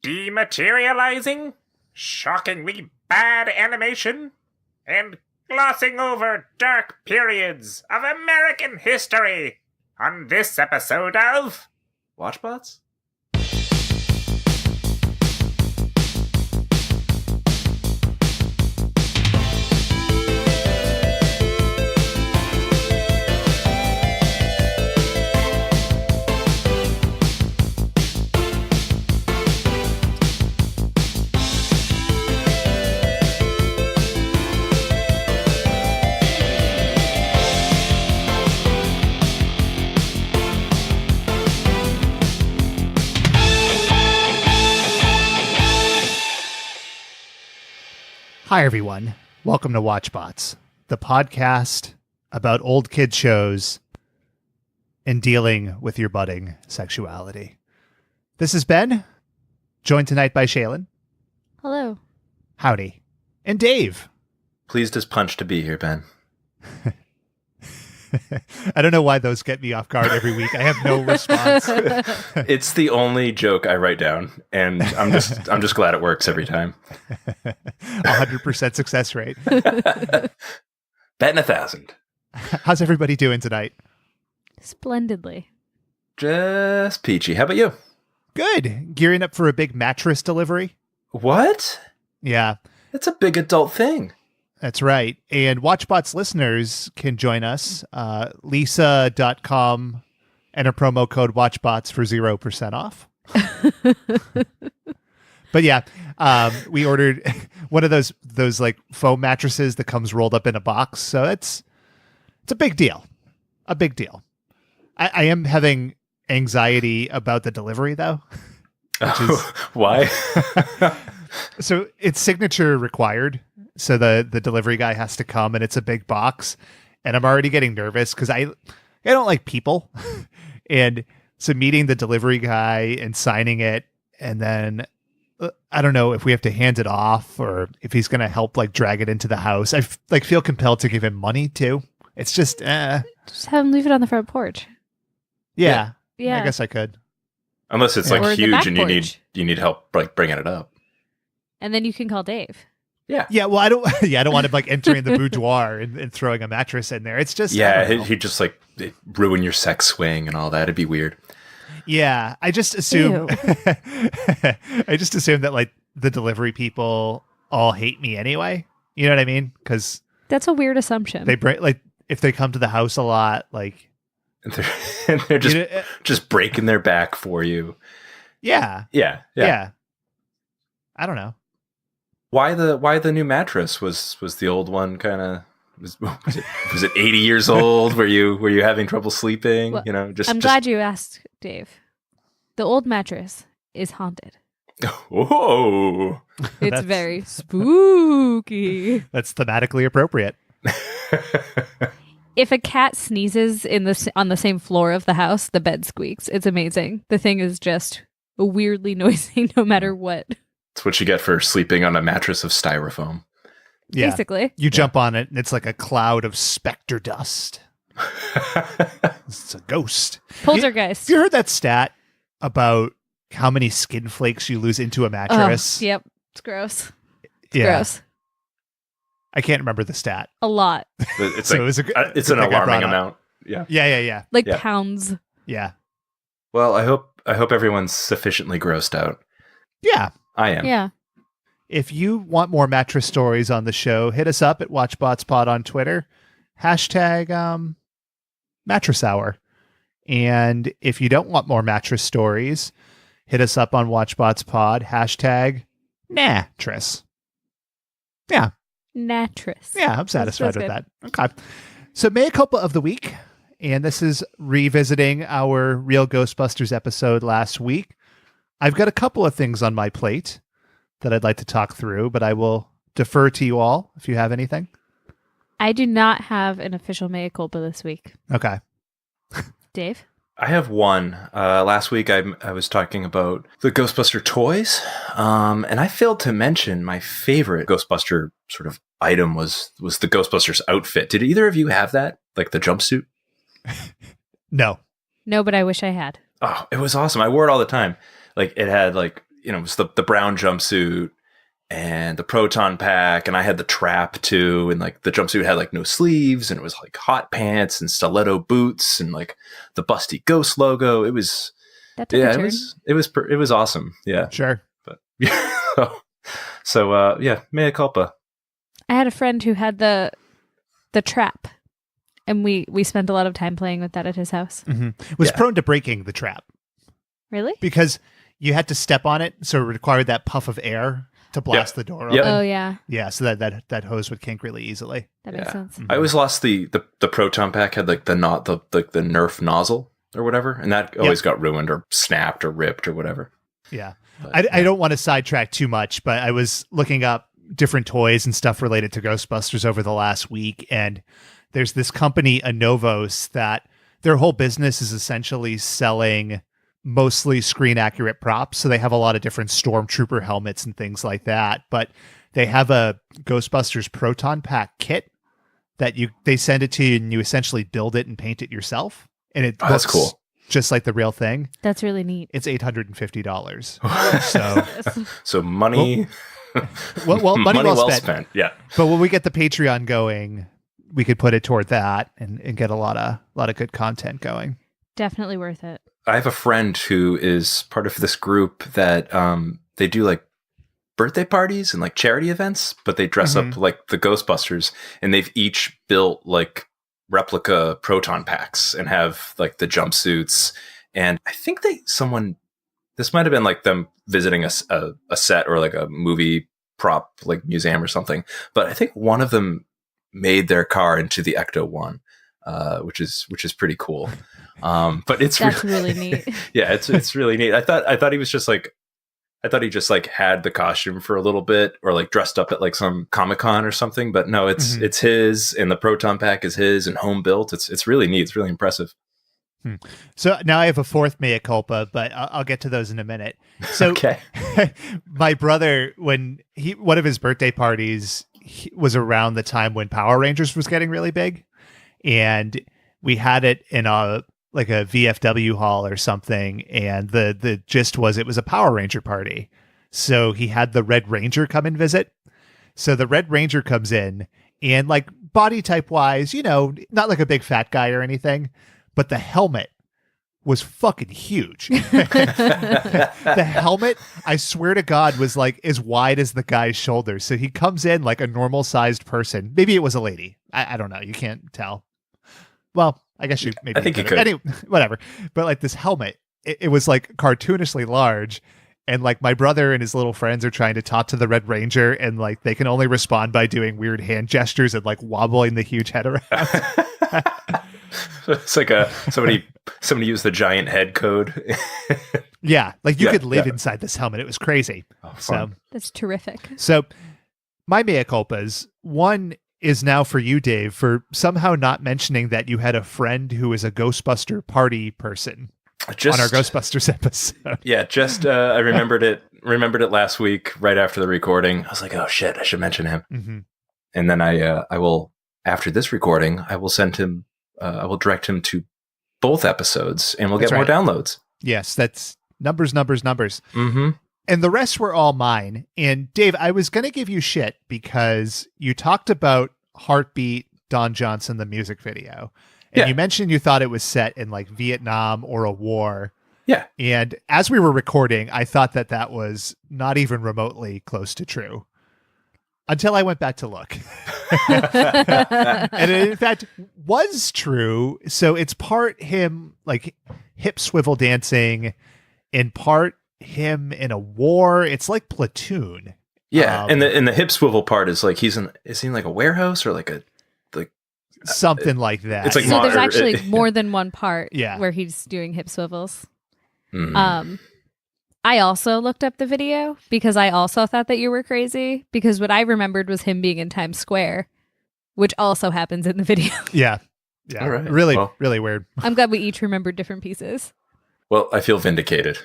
dematerializing, shockingly bad animation, and glossing over dark periods of American history on this episode of Watchbots? Hi, everyone. Welcome to Watchbots, the podcast about old kid shows and dealing with your budding sexuality. This is Ben, joined tonight by Shaylin. Hello. Howdy. And Dave. Pleased as punch to be here, Ben. I don't know why those get me off guard every week. I have no response. It's the only joke I write down, and I'm just glad it works every time. 100% success rate. Betting 1,000. How's everybody doing tonight? Splendidly. Just peachy. How about you? Good. Gearing up for a big mattress delivery. What? Yeah. That's a big adult thing. That's right. And Watchbots listeners can join us. Lisa.com, enter promo code Watchbots for 0% off. But yeah, we ordered one of those like foam mattresses that comes rolled up in a box. So it's a big deal. A big deal. I am having anxiety about the delivery though. Which is, why? So it's signature required. So the delivery guy has to come and it's a big box. And I'm already getting nervous because I don't like people. And so meeting the delivery guy and signing it, and then I don't know if we have to hand it off or if he's going to help like drag it into the house. I feel compelled to give him money too. It's just Just have him leave it on the front porch. Yeah. Yeah. I guess I could. Unless it's Or like the back huge and porch. you need help like bringing it up. And then you can call Dave. Yeah. Yeah, well, I don't want him like entering the boudoir and throwing a mattress in there. It's just He'd just like ruin your sex swing and all that. It'd be weird. Yeah, I just assume that like the delivery people all hate me anyway. You know what I mean? Because That's a weird assumption. they break like if they come to the house a lot, like And they're just you know, just breaking their back for you. yeah. I don't know. Why the new mattress? Was the old one kind of was it 80 years old? Were you having trouble sleeping? Well, I'm glad you asked, Dave. The old mattress is haunted. Oh, It's very spooky. That's thematically appropriate. If a cat sneezes on the same floor of the house, the bed squeaks. It's amazing. The thing is just weirdly noisy no matter what. it's what you get for sleeping on a mattress of styrofoam. Yeah. Basically. You jump on it and it's like a cloud of specter dust. It's a ghost. Poltergeist. Have you heard that stat about how many skin flakes you lose into a mattress? Yep. It's gross. Yeah. Gross. I can't remember the stat. A lot. It's So like, it was it's good an thing I brought alarming up. amount. Yeah. Yeah. Like Yeah. pounds. Yeah. Well, I hope everyone's sufficiently grossed out. Yeah. I am. Yeah. If you want more mattress stories on the show, hit us up at WatchbotsPod on Twitter. # Mattress Hour. And if you don't want more mattress stories, hit us up on WatchbotsPod. # Nattress. Yeah. Nattress. Yeah, I'm satisfied That's with good. that. Okay. So mea culpa of the week. And this is revisiting our Real Ghostbusters episode last week. I've got a couple of things on my plate that I'd like to talk through, but I will defer to you all if you have anything. I do not have an official mea culpa this week. Okay. Dave? I have one. Last week I was talking about the Ghostbuster toys, and I failed to mention my favorite Ghostbuster sort of item was the Ghostbusters outfit. Did either of you have that? Like the jumpsuit? No. No, but I wish I had. Oh, it was awesome. I wore it all the time. Like it had like it was the brown jumpsuit and the proton pack, and I had the trap too, and like the jumpsuit had like no sleeves, and it was like hot pants and stiletto boots and like the busty ghost logo. It was That took a turn. it was awesome. Yeah. Sure. But so mea culpa. I had a friend who had the trap, and we spent a lot of time playing with that at his house. Was prone to breaking the trap Really? because you had to step on it, so it required that puff of air to blast the door open. Oh yeah, Yeah, so that hose would kink really easily. that makes sense. I always lost the proton pack had like the Nerf nozzle or whatever, and that always got ruined or snapped or ripped or whatever. Yeah. But, I don't want to sidetrack too much, but I was looking up different toys and stuff related to Ghostbusters over the last week, and there's this company, Anovos, that their whole business is essentially selling mostly screen accurate props. So they have a lot of different Stormtrooper helmets and things like that, but they have a Ghostbusters Proton Pack kit that they send it to you, and you essentially build it and paint it yourself. And it that's looks cool. just like the real thing. That's really neat. It's $850. So money, money well spent. Yeah. But when we get the Patreon going, we could put it toward that and get a lot of good content going. Definitely worth it. I have a friend who is part of this group that they do like birthday parties and like charity events, but they dress up like the Ghostbusters, and they've each built like replica proton packs and have like the jumpsuits. And I think this might have been like them visiting a set or like a movie prop like museum or something, but I think one of them made their car into the Ecto-1, which is pretty cool. But That's really neat. Yeah, it's really neat. I thought he was just like, I thought he just like had the costume for a little bit or like dressed up at like some Comic-Con or something, but no, it's his, and the proton pack is his and home built. It's really neat. It's really impressive. So now I have a fourth mea culpa, but I'll get to those in a minute. So Okay. My brother, one of his birthday parties was around the time when Power Rangers was getting really big, and we had it in a VFW hall or something, and the gist was it was a Power Ranger party. So he had the Red Ranger come and visit. So the Red Ranger comes in, and like body type wise, not like a big fat guy or anything, but the helmet was fucking huge. The helmet, I swear to God, was like as wide as the guy's shoulders. So he comes in like a normal sized person. Maybe it was a lady. I don't know. You can't tell. Well, I guess I think you could. Anyway, whatever. But like this helmet, it was like cartoonishly large. And like my brother and his little friends are trying to talk to the Red Ranger, and like they can only respond by doing weird hand gestures and like wobbling the huge head around. It's like somebody used the giant head code. Yeah, like you could live inside this helmet. It was crazy. Oh, fun. So That's terrific. So my mea culpas, one is now for you, Dave, for somehow not mentioning that you had a friend who is a Ghostbuster party person on our Ghostbusters episode. Yeah, I remembered it last week right after the recording. I was like, oh shit, I should mention him. Mm-hmm. And then I will, after this recording, I will send him, I will direct him to both episodes, and we'll get more downloads. Yes, that's numbers. Mm-hmm. And the rest were all mine. And Dave, I was going to give you shit because you talked about Heartbeat, Don Johnson, the music video. And you mentioned you thought it was set in like Vietnam or a war. Yeah. And as we were recording, I thought that was not even remotely close to true. Until I went back to look. And it, in fact, was true. So it's part him like hip swivel dancing, in part him in a war. It's like Platoon. Yeah, and the hip swivel part is like is he in like a warehouse or like something like that. It's like so there's actually more than one part Yeah. where he's doing hip swivels. Mm. I also looked up the video because I also thought that you were crazy, because what I remembered was him being in Times Square, which also happens in the video. Yeah. All right. Really, Well. really weird. I'm glad we each remembered different pieces. Well, I feel vindicated.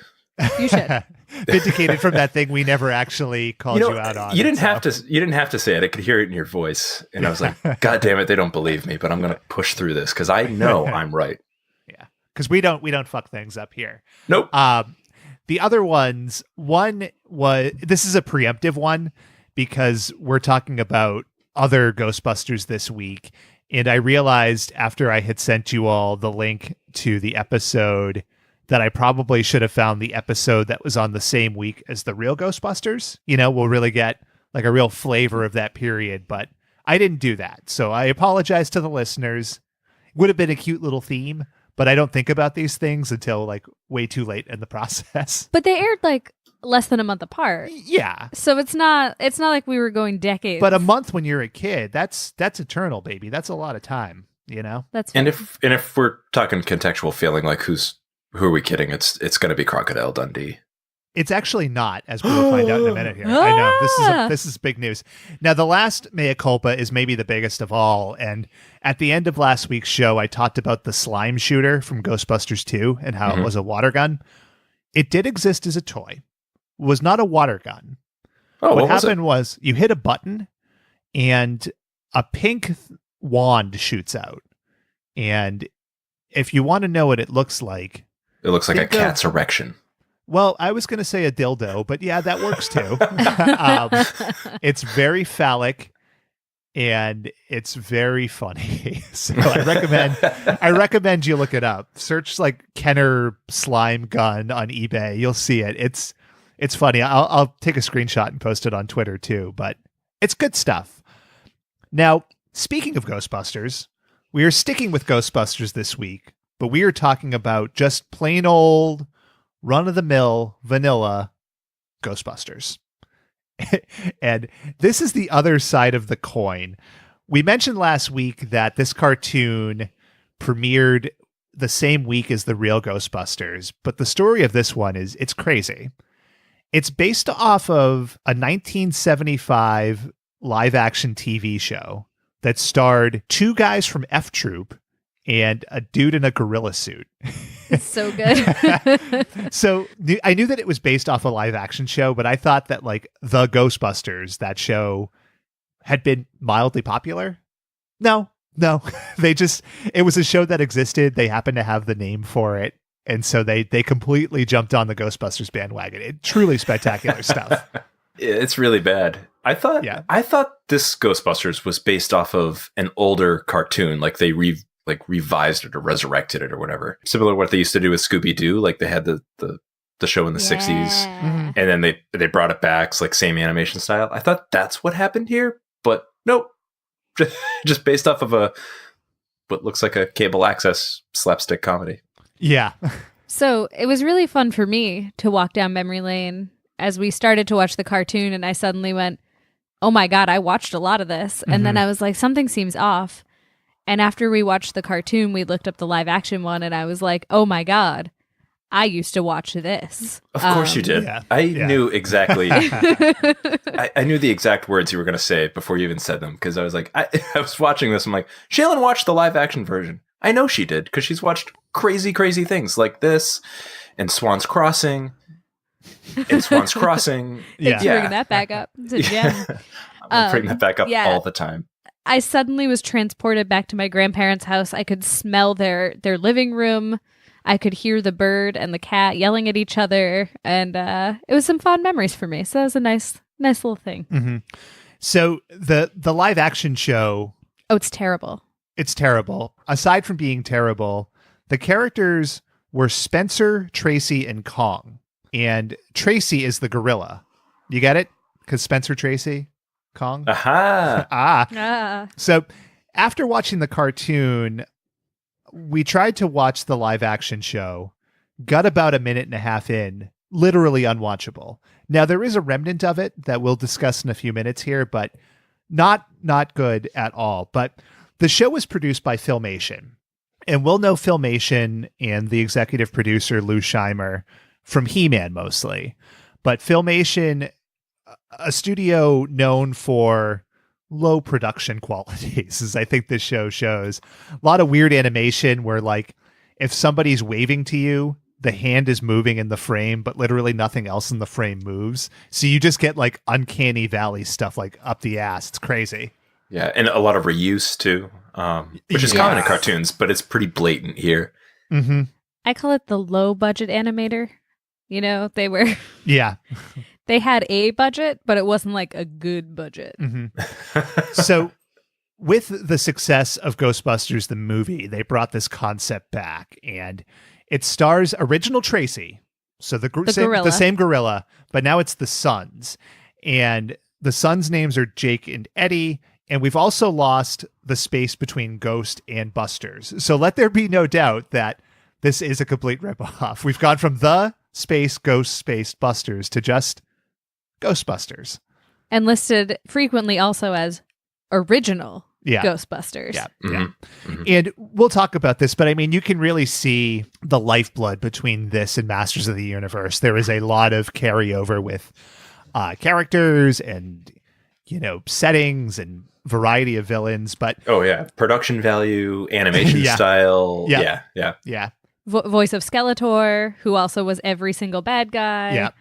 You should. Vindicated from that thing we never actually called you out on. You didn't have to say it. I could hear it in your voice, and I was like, God damn it, they don't believe me, but I'm going to push through this because I know I'm right. Yeah. Because we don't fuck things up here. Nope. The other ones, this is a preemptive one because we're talking about other Ghostbusters this week. And I realized after I had sent you all the link to the episode that I probably should have found the episode that was on the same week as the real Ghostbusters. We'll really get like a real flavor of that period, but I didn't do that. So I apologize to the listeners. Would have been a cute little theme, but I don't think about these things until like way too late in the process. But they aired like less than a month apart. Yeah. So it's not like we were going decades. But a month when you're a kid, that's eternal, baby. That's a lot of time, That's And fair. if we're talking contextual feeling, like who are we kidding? It's going to be Crocodile Dundee. It's actually not, as we'll find out in a minute here. I know this is big news. Now, the last mea culpa is maybe the biggest of all. And at the end of last week's show, I talked about the slime shooter from Ghostbusters 2 and how it was a water gun. It did exist as a toy. It was not a water gun. Oh, what happened was you hit a button and a pink wand shoots out. And if you want to know what it looks like a cat's erection. Well, I was going to say a dildo, but yeah, that works too. It's very phallic and it's very funny. So I recommend you look it up. Search like Kenner slime gun on eBay. You'll see it. It's funny. I'll take a screenshot and post it on Twitter too, but it's good stuff. Now, speaking of Ghostbusters, we are sticking with Ghostbusters this week, but we are talking about just plain old run-of-the-mill, vanilla Ghostbusters. And this is the other side of the coin. We mentioned last week that this cartoon premiered the same week as the real Ghostbusters, but the story of this one it's crazy. It's based off of a 1975 live-action TV show that starred two guys from F Troop and a dude in a gorilla suit. It's so good. So I knew that it was based off a live action show, but I thought that like the Ghostbusters, that show, had been mildly popular. No, it was a show that existed. They happened to have the name for it. And so they completely jumped on the Ghostbusters bandwagon. Truly spectacular stuff. It's really bad. I thought this Ghostbusters was based off of an older cartoon, like they revised it or resurrected it or whatever. Similar to what they used to do with Scooby-Doo. Like they had the show in the 60s and then they brought it back. It's like same animation style. I thought that's what happened here, but nope. Just based off of what looks like a cable access slapstick comedy. Yeah. So it was really fun for me to walk down memory lane as we started to watch the cartoon, and I suddenly went, oh my God, I watched a lot of this. And then I was like, something seems off. And after we watched the cartoon, we looked up the live action one, and I was like, oh my God, I used to watch this. Of course you did. Yeah. I knew exactly. I knew the exact words you were going to say before you even said them, because I was like, I was watching this. I'm like, Shaylin watched the live action version. I know she did, because she's watched crazy, crazy things like this and Swan's Crossing. And Swan's Crossing. Thanks for bringing that back up. It's a gem. I'm bringing that back up all the time. I suddenly was transported back to my grandparents' house. I could smell their living room. I could hear the bird and the cat yelling at each other, and it was some fond memories for me. So that was a nice little thing. Mm-hmm. So the live action show. Oh, it's terrible. It's terrible. Aside from being terrible, the characters were Spencer, Tracy, and Kong. And Tracy is the gorilla. You get it? Because Spencer, Tracy, Kong. Aha. So after watching the cartoon, we tried to watch the live action show, got about a minute and a half in, literally unwatchable. Now, there is a remnant of it that we'll discuss in a few minutes here, but not good at all. But the show was produced by Filmation, and we'll know Filmation and the executive producer, Lou Scheimer, from He-Man mostly. But Filmation, a studio known for low production qualities, as I think this show shows. A lot of weird animation where, like, if somebody's waving to you, the hand is moving in the frame, but literally nothing else in the frame moves. So you just get like uncanny valley stuff like up the ass. It's crazy. Yeah, and a lot of reuse too, which is common in cartoons, but it's pretty blatant here. Mm-hmm. I call it the low budget animator. You know, they were Yeah. they had a budget, but it wasn't like a good budget. So with the success of Ghostbusters, the movie, they brought this concept back, and it stars original Tracy. So the same gorilla, but now it's the sons. And the sons' names are Jake and Eddie. And we've also lost the space between Ghost and Busters. So let there be no doubt that this is a complete ripoff. We've gone from the space Ghost space Busters to just Ghostbusters. And listed frequently also as original Ghostbusters. Yeah. And we'll talk about this, but I mean, you can really see the lifeblood between this and Masters of the Universe. There is a lot of carryover with characters and, you know, settings and variety of villains, but production value, animation style. Voice of Skeletor, who also was every single bad guy.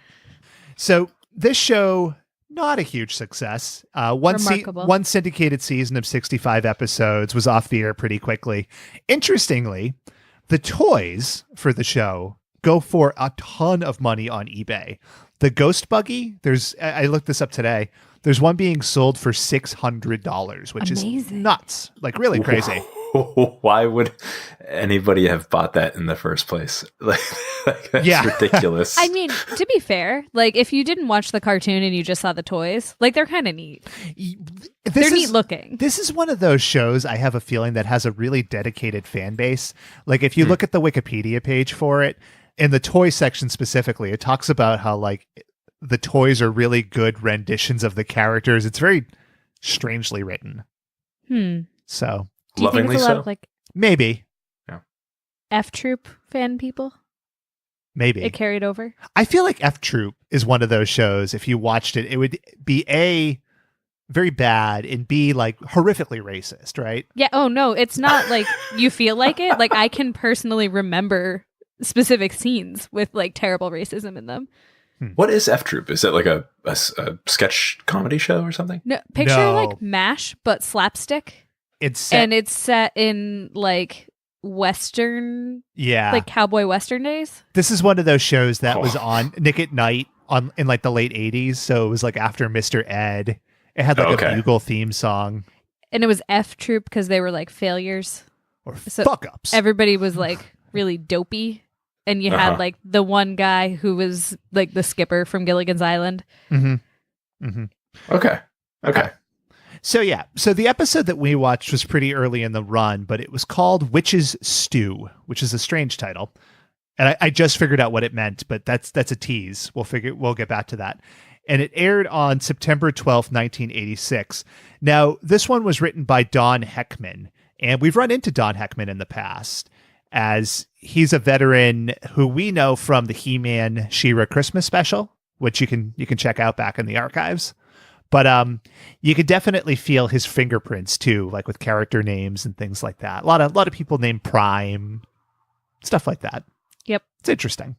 So this show, not a huge success. One syndicated season of 65 episodes was off the air pretty quickly. Interestingly, the toys for the show go for a ton of money on eBay. The Ghost Buggy, I looked this up today. There's one being sold for $600, which is nuts. Like, really crazy. Why would anybody have bought that in the first place? Like that's ridiculous. I mean, to be fair, like if you didn't watch the cartoon and you just saw the toys, like they're kind of neat. They're neat looking. This is one of those shows I have a feeling that has a really dedicated fan base. Like if you look at the Wikipedia page for it, in the toy section specifically, it talks about how like the toys are really good renditions of the characters. It's very strangely written. So do you lovingly think it's a lot so. Of, like, maybe. F Troop fan people? Maybe. It carried over? I feel like F Troop is one of those shows, if you watched it, it would be A, very bad, and B, like horrifically racist, right? Yeah. Oh, no, it's not like you feel like it. Like I can personally remember specific scenes with like terrible racism in them. What is F Troop? Is it like a sketch comedy show or something? No, picture like MASH, but slapstick. It's set in like Western, like cowboy Western days. This is one of those shows that was on Nick at Night in like the late 80s. So it was like after Mr. Ed. It had like a Bugle theme song. And it was F Troop because they were like failures. Or fuck ups. Everybody was like really dopey. And you had like the one guy who was like the skipper from Gilligan's Island. Okay. So so the episode that we watched was pretty early in the run, but it was called Witch's Stew, which is a strange title. And I just figured out what it meant, but that's a tease. We'll get back to that. And it aired on September 12th, 1986. Now, this one was written by Don Heckman, and we've run into Don Heckman in the past, as he's a veteran who we know from the He-Man She-Ra Christmas special, which you can check out back in the archives. But you could definitely feel his fingerprints too, like with character names and things like that. A lot of people named Prime, stuff like that. Yep, it's interesting.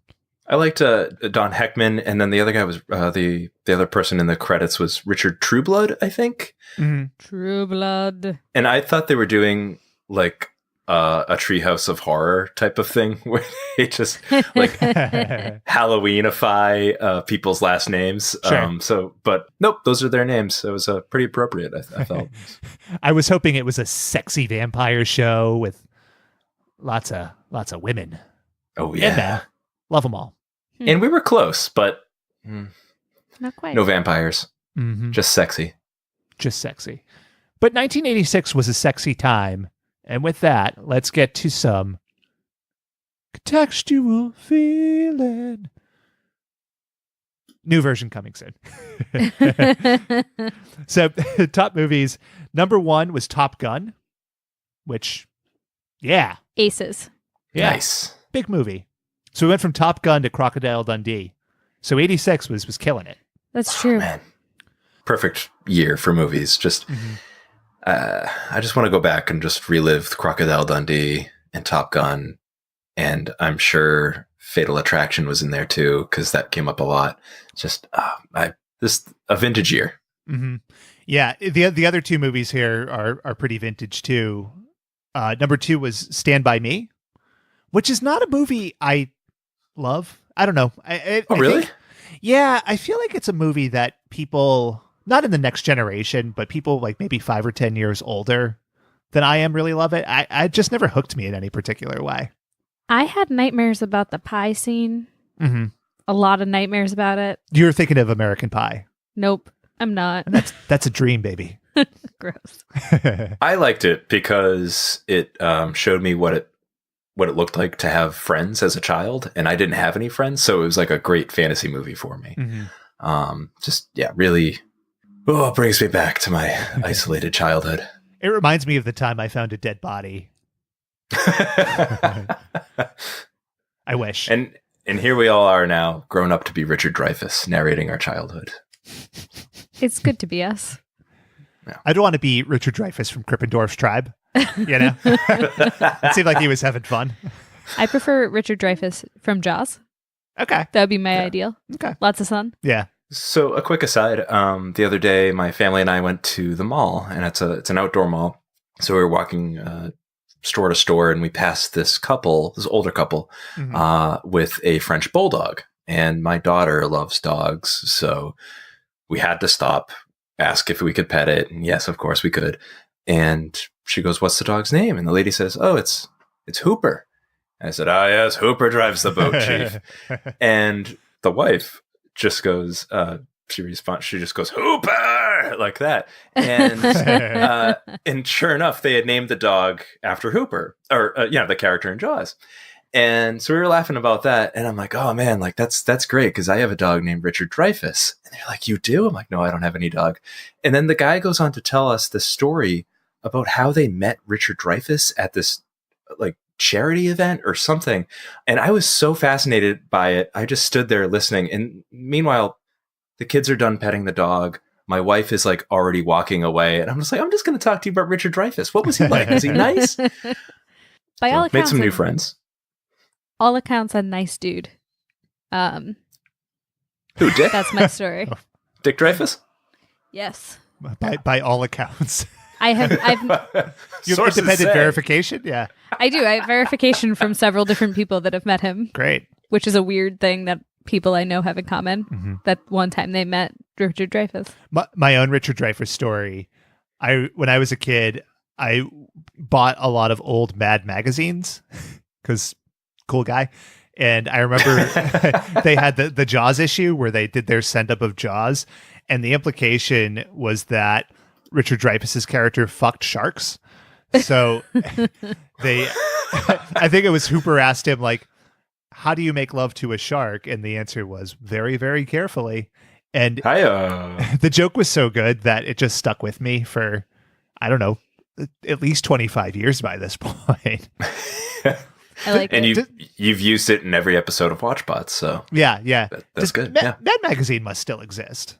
I liked Don Heckman, and then the other guy was the other person in the credits was Richard Trueblood, I think. Trueblood. And I thought they were doing like a Treehouse of Horror type of thing where they just like Halloweenify people's last names. Sure. But nope, those are their names. It was pretty appropriate, I felt. I was hoping it was a sexy vampire show with lots of women. Oh yeah, and men. Love them all. And we were close, but not quite. No vampires. Just sexy. Just sexy. But 1986 was a sexy time. And with that, let's get to some contextual feeling. New version coming soon. So, top movies. Number 1 was Top Gun, which, Aces. Yeah. Nice. Big movie. So we went from Top Gun to Crocodile Dundee. So 86 was killing it. That's true. Man. Perfect year for movies. Just... I just want to go back and just relive Crocodile Dundee and Top Gun. And I'm sure Fatal Attraction was in there too, because that came up a lot. Just a vintage year. Yeah, the other two movies here are pretty vintage too. Number 2 was Stand By Me, which is not a movie I love. I don't know. Oh, really? Yeah, I feel like it's a movie that people, not in the next generation, but people like maybe 5 or 10 years older than I am really love it. I just never hooked me in any particular way. I had nightmares about the pie scene. Mm-hmm. A lot of nightmares about it. You're thinking of American Pie. Nope, I'm not. That's a dream, baby. Gross. I liked it because it showed me what it looked like to have friends as a child, and I didn't have any friends, so it was like a great fantasy movie for me. Mm-hmm. Really, it brings me back to my isolated childhood. It reminds me of the time I found a dead body. I wish. And here we all are now, grown up to be Richard Dreyfuss, narrating our childhood. It's good to be us. I'd want to be Richard Dreyfuss from Krippendorf's Tribe. You know? It seemed like he was having fun. I prefer Richard Dreyfuss from Jaws. Okay. That would be my ideal. Okay. Lots of sun. Yeah. So a quick aside, the other day, my family and I went to the mall, and it's an outdoor mall. So we were walking store to store, and we passed this older couple, with a French bulldog. And my daughter loves dogs, so we had to stop, ask if we could pet it. And yes, of course we could. And she goes, "What's the dog's name?" And the lady says, "Oh, it's Hooper." And I said, "Ah, yes, Hooper drives the boat, Chief." And the wife just goes, she just goes, "Hooper," like that. And and sure enough, they had named the dog after Hooper, or the character in Jaws. And so we were laughing about that, and I'm like, "Oh man, like that's great because I have a dog named Richard Dreyfuss." And they're like, "You do?" I'm like, "No, I don't have any dog." And then the guy goes on to tell us the story about how they met Richard Dreyfuss at this like charity event or something, and I was so fascinated by it. I just stood there listening, and meanwhile, the kids are done petting the dog. My wife is like already walking away, and I'm just like, "I'm just going to talk to you about Richard Dreyfuss. What was he like? Was he nice?" By all accounts, made some new friends. All accounts, a nice dude. Who, Dick? That's my story. Dick Dreyfuss? Yes. By all accounts. I've You have Sources independent say. verification? Yeah. I do. I have verification from several different people that have met him, Great. which is a weird thing that people I know have in common. Mm-hmm. That one time they met Richard Dreyfuss. My own Richard Dreyfuss story. When I was a kid, I bought a lot of old Mad magazines because cool guy. And I remember they had the Jaws issue where they did their send up of Jaws. And the implication was that Richard Dreyfuss's character fucked sharks. So I think it was Hooper asked him, like, "How do you make love to a shark?" And the answer was very, very carefully. And the joke was so good that it just stuck with me for, I don't know, at least 25 years by this point. I like And it. you've used it in every episode of WatchBots, so Yeah. that's good. That magazine must still exist.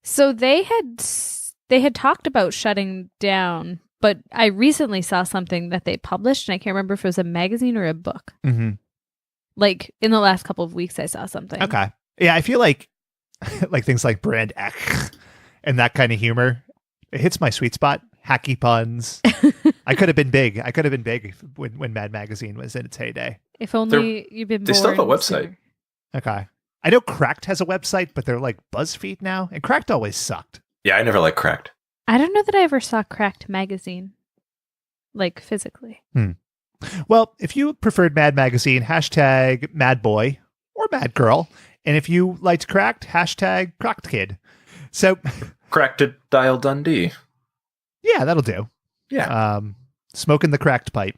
So they had talked about shutting down, but I recently saw something that they published, and I can't remember if it was a magazine or a book. Mm-hmm. Like in the last couple of weeks, I saw something. Okay. Yeah, I feel like things like Brand X and that kind of humor, it hits my sweet spot. Hacky puns. I could have been big. When Mad Magazine was in its heyday. If only you've been. They still have a born website. sooner. Okay. I know Cracked has a website, but they're like BuzzFeed now, and Cracked always sucked. Yeah, I never liked Cracked. I don't know that I ever saw Cracked magazine, like physically. Well, if you preferred Mad Magazine, hashtag Mad Boy or Mad Girl. And if you liked Cracked, hashtag Cracked Kid. So Cracked at Dial Dundee. yeah, that'll do. Yeah. Smoking the cracked pipe.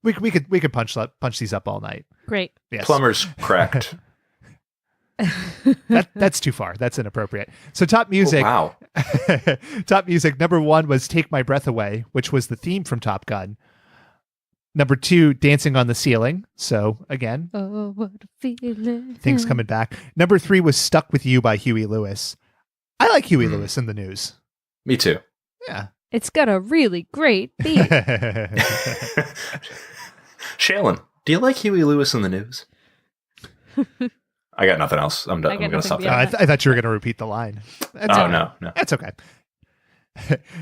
We could punch these up all night. Great. Yes. Plumber's Cracked. That's too far. That's inappropriate. So top music. Oh, wow. Top music. Number 1 was Take My Breath Away, which was the theme from Top Gun. Number 2, Dancing on the Ceiling. So again, Oh, what a feeling. things coming back. Number 3 was Stuck With You by Huey Lewis. I like Huey Lewis in the news. Me too. Yeah. It's got a really great beat. Shaylin, do you like Huey Lewis in the news? I got nothing else. I'm done. I I'm got going to stop nothing there. beyond I thought you were going to repeat the line. That's Oh, okay. no. That's okay.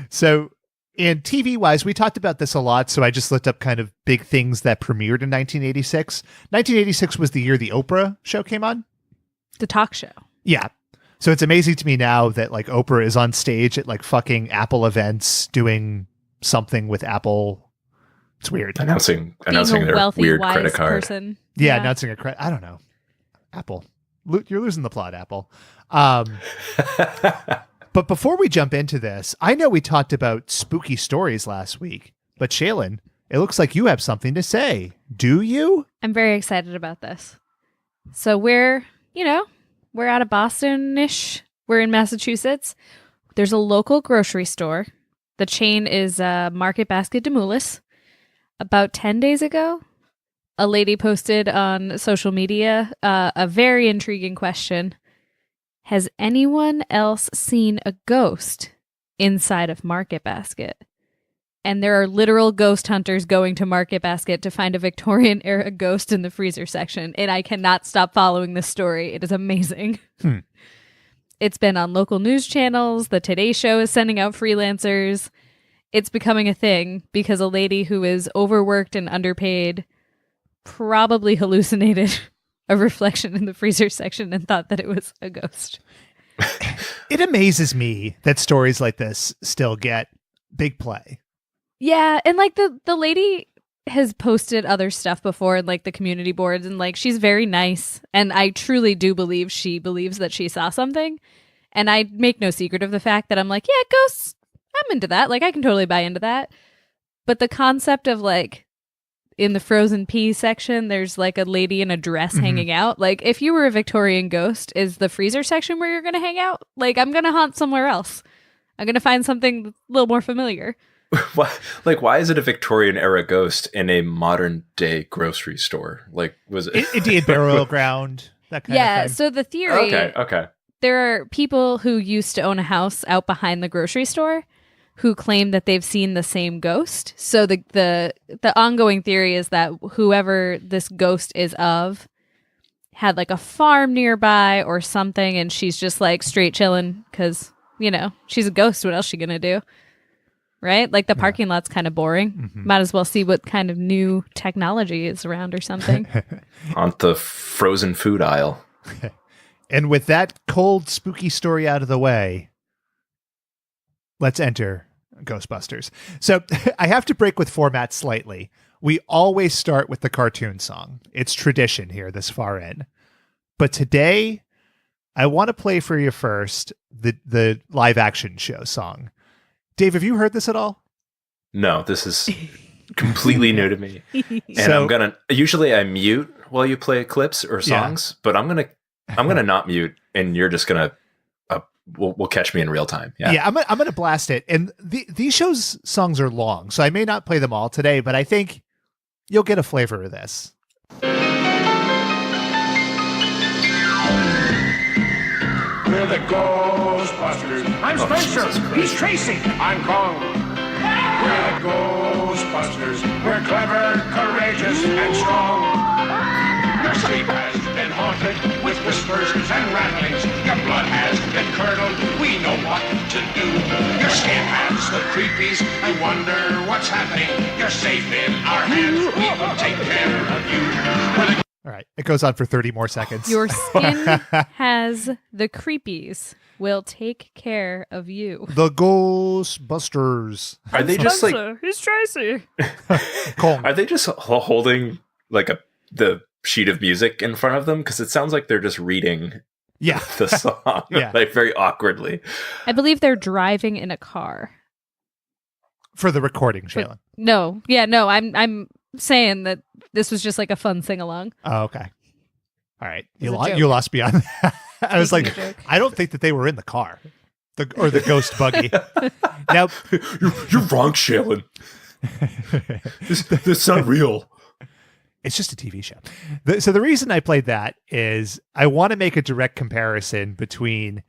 So And TV-wise, we talked about this a lot, so I just looked up kind of big things that premiered in 1986. 1986 was the year the Oprah show came on. The talk show. Yeah. So it's amazing to me now that like Oprah is on stage at like fucking Apple events doing something with Apple. It's weird. Announcing Being a their wealthy, weird wise credit card. person. Yeah, announcing a credit. I don't know. Apple. You're losing the plot, Apple. But before we jump into this, I know we talked about spooky stories last week, but Shaylin, it looks like you have something to say. Do you? I'm very excited about this. So we're out of Boston-ish. We're in Massachusetts. There's a local grocery store. The chain is Market Basket Demoulas. About 10 days ago, a lady posted on social media a very intriguing question. Has anyone else seen a ghost inside of Market Basket? And there are literal ghost hunters going to Market Basket to find a Victorian-era ghost in the freezer section. And I cannot stop following this story. It is amazing. It's been on local news channels. The Today Show is sending out freelancers. It's becoming a thing because a lady who is overworked and underpaid probably hallucinated a reflection in the freezer section and thought that it was a ghost. It amazes me that stories like this still get big play. Yeah, and like the lady has posted other stuff before in like the community boards, and like she's very nice, and I truly do believe she believes that she saw something. And I make no secret of the fact that I'm like, yeah, ghosts, I'm into that. Like I can totally buy into that. But the concept of like in the frozen pea section, there's like a lady in a dress hanging out. Like if you were a Victorian ghost, is the freezer section where you're going to hang out? Like I'm going to haunt somewhere else. I'm going to find something a little more familiar. Why is it a Victorian era ghost in a modern day grocery store? Like, was it Indian burial ground? That kind of thing. So the theory. Okay. There are people who used to own a house out behind the grocery store who claim that they've seen the same ghost. So the ongoing theory is that whoever this ghost is of had like a farm nearby or something, and she's just like straight chilling because, she's a ghost. What else is she gonna do? Right? Like the parking lot's kind of boring. Might as well see what kind of new technology is around or something. On the frozen food aisle. And with that cold, spooky story out of the way, let's enter Ghostbusters. So I have to break with format slightly. We always start with the cartoon song. It's tradition here this far in. But today, I want to play for you first the live action show song. Dave, have you heard this at all? No, this is completely new to me. And usually I mute while you play clips or songs, but I'm gonna not mute, and you're just gonna will catch me in real time. Yeah, I'm gonna blast it. And these shows songs are long, so I may not play them all today, but I think you'll get a flavor of this. We're the Ghostbusters. I'm Spencer. He's Tracy. I'm Kong. We're the Ghostbusters. We're clever, courageous, and strong. Your sleep has been haunted with whispers and rattlings. Your blood has been curdled. We know what to do. Your skin has the creepies. I wonder what's happening. You're safe in our hands. We will take care of you. We're the All right, it goes on for 30 more seconds. Your skin has the creepies. Will take care of you. The Ghostbusters. Are they just like He's Tracy. Are they just holding like the sheet of music in front of them? Because it sounds like they're just reading the song like very awkwardly. I believe they're driving in a car. For the recording, Shaylin. No. I'm saying that this was just like a fun sing along. Oh, okay. All right. It was a joke. You lost me on that. I was like, joke. I don't think that they were in the car. Or the ghost buggy. Now You're wrong, Shaylin. That's not real. It's just a TV show. So the reason I played that is I want to make a direct comparison between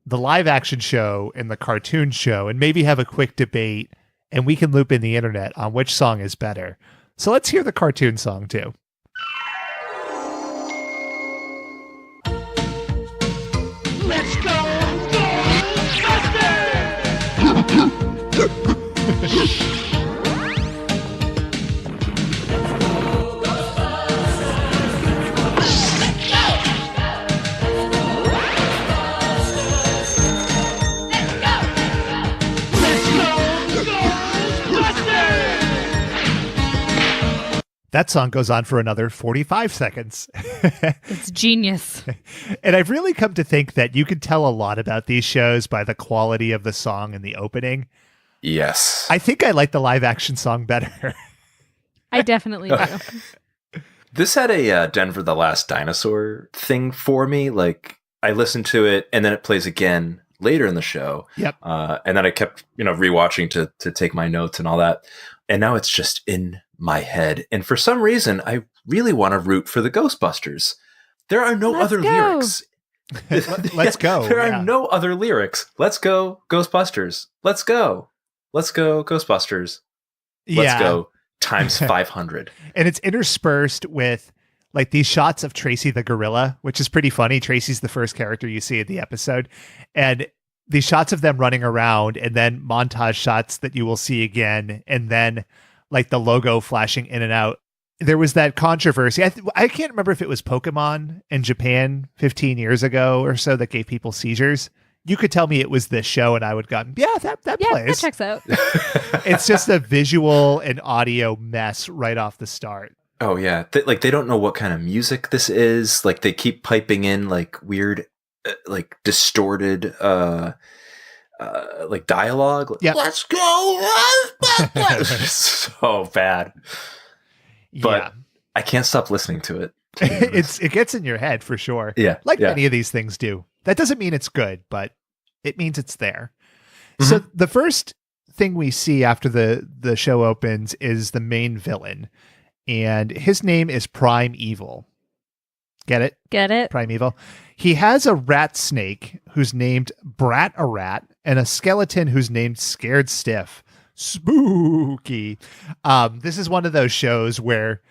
the live action show and the cartoon show and maybe have a quick debate, and we can loop in the internet on which song is better. So let's hear the cartoon song too. Let's go, Ghostbusters! That song goes on for another 45 seconds. It's genius. And I've really come to think that you can tell a lot about these shows by the quality of the song in the opening. Yes. I think I like the live action song better. I definitely do. This had a Denver the Last Dinosaur thing for me. Like, I listened to it, and then it plays again later in the show. Yep. And then I kept, rewatching to take my notes and all that. And now it's just in my head. And for some reason, I really want to root for the Ghostbusters. There are no other lyrics. Let's go. There are no other lyrics. Let's go, Ghostbusters. Let's go. Let's go, Ghostbusters. Let's go times 500. And it's interspersed with like these shots of Tracy the gorilla, which is pretty funny. Tracy's the first character you see in the episode. And these shots of them running around, and then montage shots that you will see again, and then like the logo flashing in and out. There was that controversy. I can't remember if it was Pokemon in Japan 15 years ago or so that gave people seizures. You could tell me it was this show, and I would go, that plays. That checks out. It's just a visual and audio mess right off the start. Oh, yeah. They don't know what kind of music this is. Like, they keep piping in like weird, like distorted, like dialogue. Yeah. Let's go. So bad. But Yeah. I can't stop listening to it. It gets in your head for sure. Yeah. Like yeah. many of these things do. That doesn't mean it's good, but it means it's there. So the first thing we see after the show opens is the main villain, and his name is Prime Evil. Get it? Get it? Prime Evil. He has a rat snake who's named Brat a Rat, and a skeleton who's named Scared Stiff. Spooky. This is one of those shows where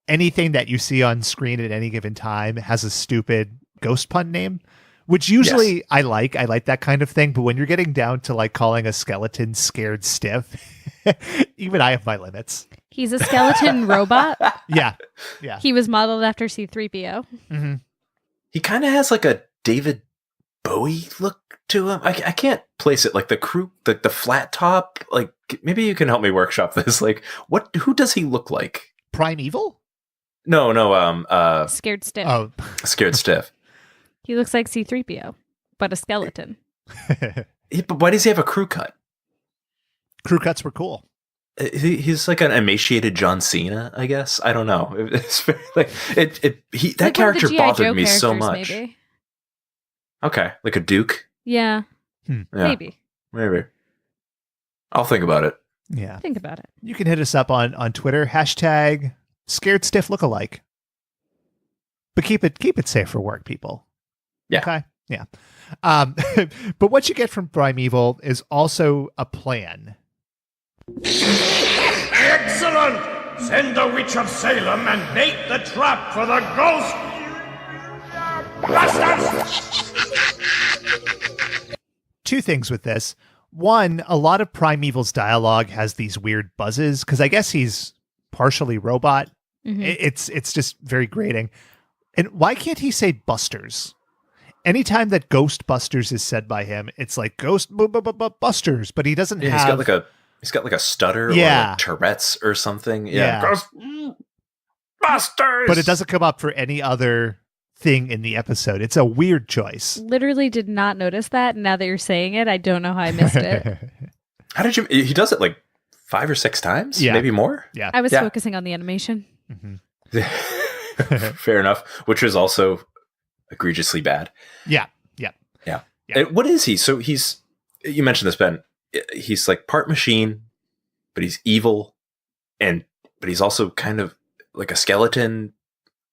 anything that you see on screen at any given time has a stupid ghost pun name, which usually I like that kind of thing. But when you're getting down to like calling a skeleton Scared Stiff, even I have my limits. He's a skeleton robot. Yeah. He was modeled after C-3PO. Mm-hmm. He kind of has like a David Bowie look to him. I can't place it. Like the crew, the flat top. Like, maybe you can help me workshop this. Like, who does he look like? Prime Evil? No. Scared Stiff. Oh. Scared Stiff. He looks like C-3PO, but a skeleton. But why does he have a crew cut? Crew cuts were cool. He's like an emaciated John Cena, I guess. I don't know. It's very, like that like character one of the G.I. bothered Joe me so characters, much. Maybe. Okay, like a Duke. Yeah. Yeah, Maybe. I'll think about it. Yeah. Think about it. You can hit us up on Twitter, hashtag Scared Stiff Lookalike. But keep it safe for work, people. Yeah. Okay. Yeah. But what you get from Prime Evil is also a plan. Excellent! Send the Witch of Salem and bait the trap for the Ghostbusters! Two things with this. One, a lot of Prime Evil's dialogue has these weird buzzes because I guess he's partially robot. Mhm. It's just very grating. And why can't he say Busters? Anytime that Ghostbusters is said by him, it's like Busters, but he doesn't have. He's got like a stutter or like Tourette's or something. Yeah. Ghostbusters! But it doesn't come up for any other thing in the episode. It's a weird choice. Literally did not notice that. And now that you're saying it, I don't know how I missed it. How did you? He does it like 5 or 6 times, maybe more. Yeah. I was focusing on the animation. Mm-hmm. Fair enough. Which is also egregiously bad. Yeah. And what is he? So you mentioned this, Ben. He's like part machine, but he's evil, but he's also kind of like a skeleton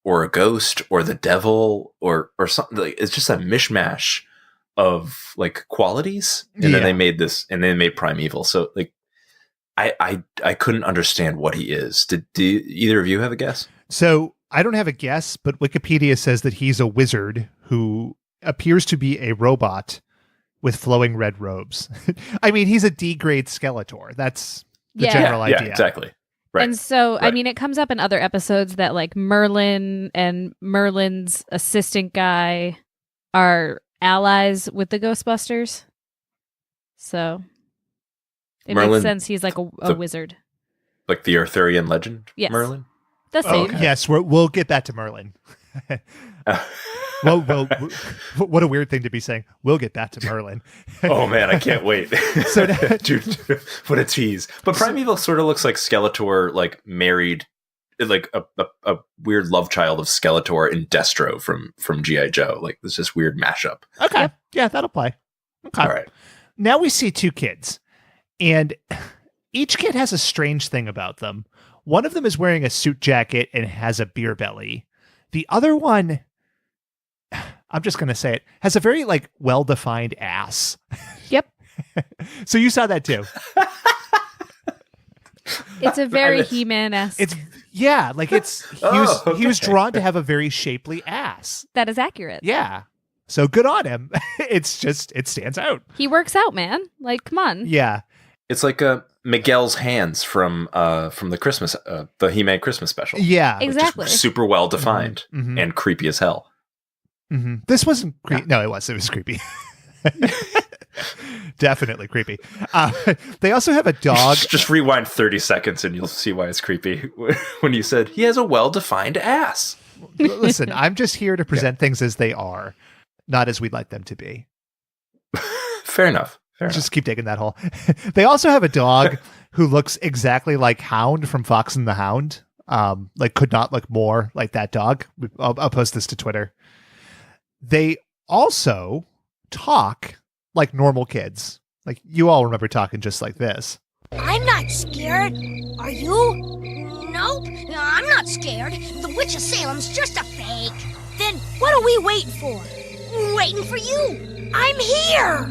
or a ghost or the devil or something. Like, it's just a mishmash of like qualities. And then they made Prime Evil. So like, I couldn't understand what he is. Do either of you have a guess? So I don't have a guess, but Wikipedia says that he's a wizard who appears to be a robot with flowing red robes. I mean, he's a D-grade Skeletor. That's the Yeah. general idea. Yeah, exactly. Right. And so, I Right. mean, it comes up in other episodes that like Merlin and Merlin's assistant guy are allies with the Ghostbusters. So it Merlin, makes sense he's like a the- wizard. Like the Arthurian legend, Yes. Merlin? The same. okay. Yes, we'll get back to Merlin. Well, what a weird thing to be saying. We'll get back to Merlin. Oh man, I can't wait. So- Dude, what a tease. But Primeval sort of looks like Skeletor, like married, like a weird love child of Skeletor and Destro from G.I. Joe. Like this just weird mashup. Okay. Yep. Yeah, that'll play. Okay. All right. Now we see two kids, and each kid has a strange thing about them. One of them is wearing a suit jacket and has a beer belly. The other one, I'm just going to say it, has a very like well-defined ass. Yep. So you saw that too. It's a very It's- He-Man-esque. It's yeah, like it's he was okay. drawn to have a very shapely ass. That is accurate. Yeah. So good on him. It's just it stands out. He works out, man. Like, come on. Yeah. It's like Miguel's hands from the Christmas the He-Man Christmas special. Yeah. Which is Exactly. super well defined Mhm. and creepy as hell. Mhm. This wasn't creepy. No, it was creepy. Definitely creepy. They also have a dog. Just rewind 30 seconds and you'll see why it's creepy. When you said he has a well-defined ass. Listen, I'm just here to present things as they are, not as we'd like them to be. Fair enough. Just keep digging that hole. They also have a dog who looks exactly like Hound from Fox and the Hound. Like could not look more like that dog. I'll post this to Twitter. They also talk like normal kids. Like you all remember talking just like this. I'm not scared. Are you? Nope, I'm not scared. The Witch of Salem's just a fake. Then what are we waiting for? Waiting for you. I'm here.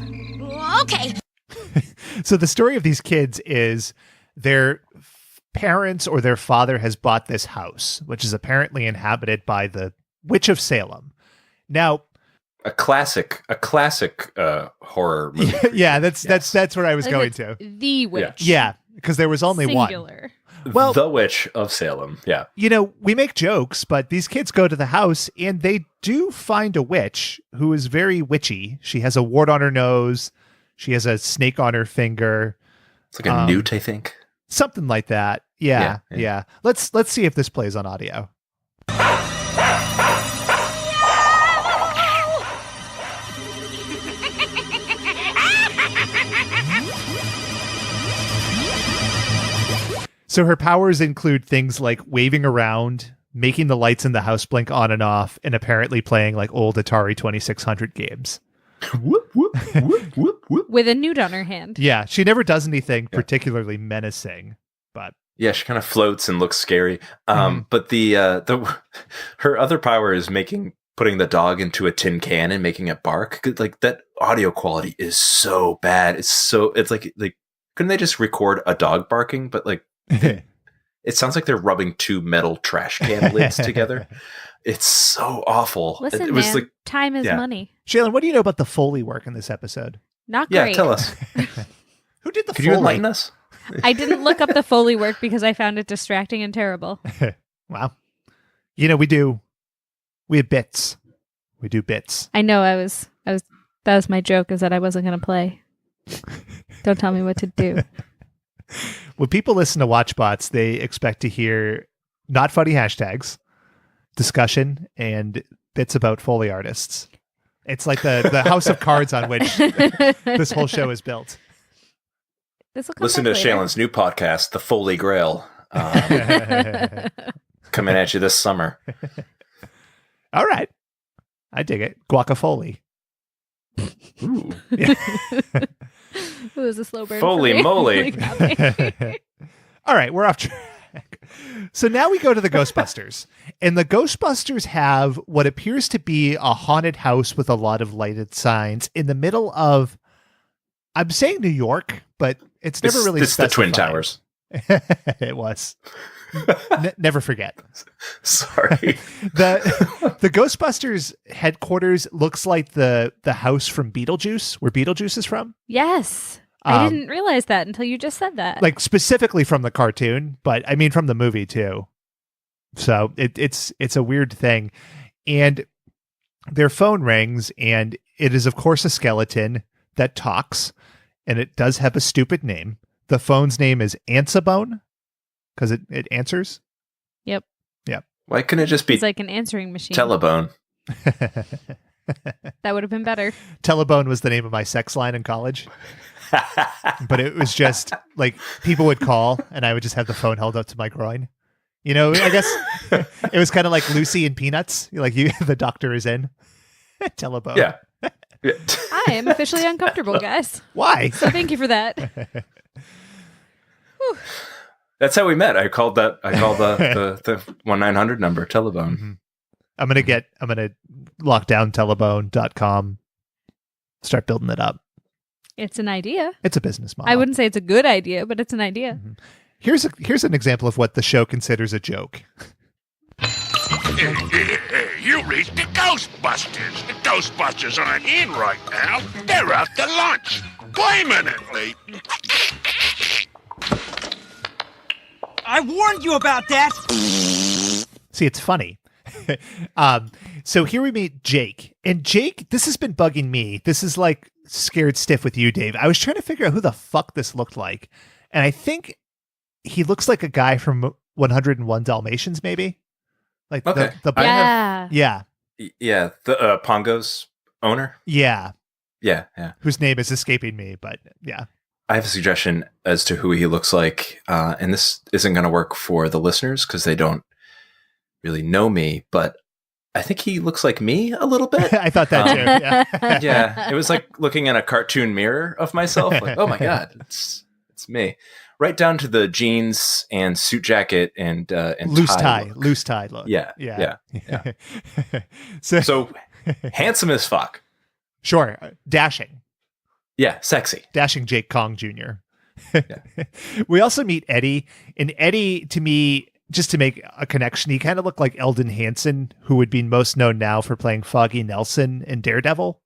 Okay. So the story of these kids is their parents or their father has bought this house, which is apparently inhabited by the Witch of Salem. Now, A classic horror movie. yeah, that's where I was Like, going it's to. The witch. Yeah, because there was only one. Singular. Well- The Witch of Salem. Yeah. You know, we make jokes, but these kids go to the house and they do find a witch who is very witchy. She has a wart on her nose. She has a snake on her finger. It's like a newt, I think. Something like that. Yeah. Yeah. Let's see if this plays on audio. So her powers include things like waving around, making the lights in the house blink on and off, and apparently playing like old Atari 2600 games. Whoop, whoop, whoop, whoop, whoop. With a newt on her hand. Yeah, she never does anything particularly menacing, but Yeah, she kind of floats and looks scary. Mhm. But the her other power is putting the dog into a tin can and making it bark. Like that audio quality is so bad. It's like couldn't they just record a dog barking? But like it sounds like they're rubbing two metal trash can lids together. It's so awful. Listen, it was man, like time is yeah. money. Shaylin, what do you know about the Foley work in this episode? Not yeah. great. Tell us. Who did the Could you Foley? enlighten us? I didn't look up the Foley work because I found it distracting and terrible. Wow. You know, we have bits. We do bits. I know that was my joke, is that I wasn't going to play. Don't tell me what to do. When people listen to WatchBots, they expect to hear not funny hashtags, discussion, and bits about Foley artists. It's like the house of cards on which this whole show is built. This'll come Listen to back later. Shaylin's new podcast, The Foley Grail, coming at you this summer. All right. I dig it. Guacafoley. Ooh. It was a slow burn. Foley for me. moly. Got me. All right, we're off track. So now we go to the Ghostbusters. And the Ghostbusters have what appears to be a haunted house with a lot of lighted signs in the middle of, I'm saying New York, but it's never really It's the Twin specified. Towers. It was. Never forget. Sorry. The Ghostbusters headquarters looks like the house from Beetlejuice, where Beetlejuice is from. Yes. I didn't realize that until you just said that. Like specifically from the cartoon, but I mean from the movie too. So it's a weird thing. And their phone rings, and it is, of course, a skeleton that talks, and it does have a stupid name. The phone's name is Ansabone, because it answers. Yep. Why couldn't it just be It's like an answering machine. Telebone? That would have been better. Telebone was the name of my sex line in college. But it was just like people would call, and I would just have the phone held up to my groin. You know, I guess it was kind of like Lucy and Peanuts. Like the doctor is in. Telebone. Yeah. I am officially uncomfortable, guys. Why? So thank you for that. That's how we met. I called the 1-900 number, Telebone. Mm-hmm. I'm gonna lock down telebone.com, start building it up. It's an idea. It's a business model. I wouldn't say it's a good idea, but it's an idea. Mm-hmm. Here's an example of what the show considers a joke. You reached the Ghostbusters. The Ghostbusters aren't in right now. They're out to lunch. Permanently. I warned you about that. See, it's funny. So here we meet Jake. And Jake, this has been bugging me. This is like scared stiff with you, Dave. I was trying to figure out who the fuck this looked like. And I think he looks like a guy from 101 Dalmatians, maybe? Like Okay. Yeah. Yeah, the Pongo's owner. Yeah. Yeah. Whose name is escaping me, but yeah. I have a suggestion as to who he looks like, and this isn't going to work for the listeners because they don't really know me, but I think he looks like me a little bit. I thought that too. Yeah. Yeah, it was like looking in a cartoon mirror of myself. Like, oh my god, it's me. Right down to the jeans and suit jacket and loose tie look. Yeah. So Handsome as fuck. Sure, dashing Jake Kong Jr. We also meet Eddie, and Eddie, to me, just to make a connection, he kind of looked like Eldon Hansen, who would be most known now for playing Foggy Nelson in Daredevil.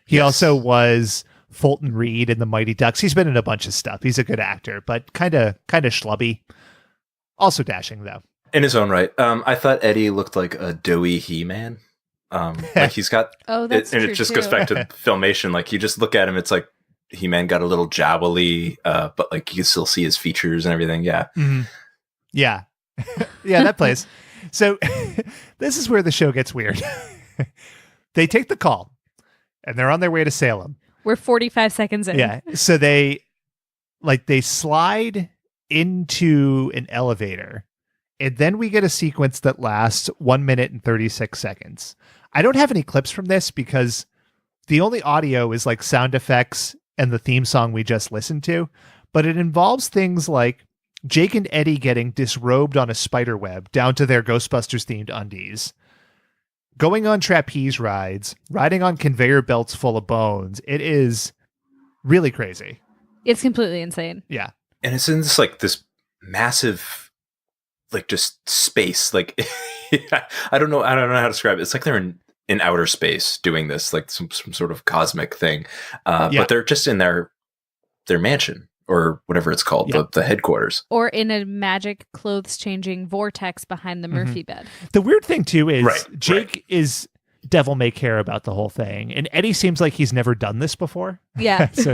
He also was Fulton Reed in The Mighty Ducks. He's been in a bunch of stuff. He's a good actor, but kind of schlubby. Also dashing, though. In his own right. I thought Eddie looked like a doughy He-Man. Like he's got... that's and true it just too. goes back to Filmation. Like you just look at him, it's like He-Man got a little jowly, but like you still see his features and everything. Yeah. Mm-hmm. Yeah. Yeah, that plays. So this is where the show gets weird. They take the call, and they're on their way to Salem. We're 45 seconds in. Yeah. So they slide into an elevator, and then we get a sequence that lasts 1 minute and 36 seconds. I don't have any clips from this because the only audio is like sound effects and the theme song we just listened to, but it involves things like Jake and Eddie getting disrobed on a spider web down to their Ghostbusters themed undies, going on trapeze rides, riding on conveyor belts full of bones. It is really crazy. It's completely insane. Yeah. And it's in this massive, like just space. Like I don't know how to describe it. It's like they're in outer space doing this, like some sort of cosmic thing. But they're just in their mansion or whatever it's called, the headquarters. Or in a magic clothes changing vortex behind the Murphy bed. The weird thing too is Jake is devil may care about the whole thing, and Eddie seems like he's never done this before. Yeah. So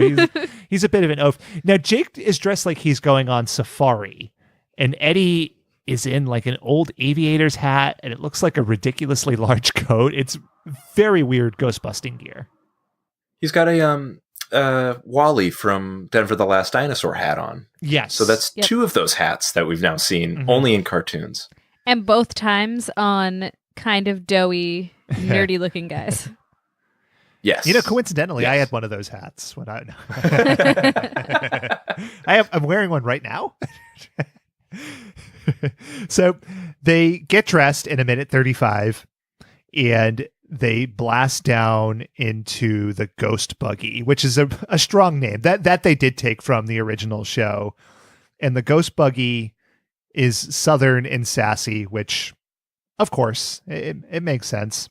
he's a bit of an oaf. Now Jake is dressed like he's going on safari, and Eddie is in like an old aviator's hat, and it looks like a ridiculously large coat. It's very weird ghostbusting gear. He's got a Wally from Denver the Last Dinosaur hat on. Yes. So that's two of those hats that we've now seen only in cartoons. And both times on kind of doughy, nerdy looking guys. Yes. You know, coincidentally, I had one of those hats when I'm wearing one right now. So they get dressed in 1:35, and they blast down into the ghost buggy, which is a strong name that they did take from the original show. And the ghost buggy is Southern and sassy, which of course it makes sense.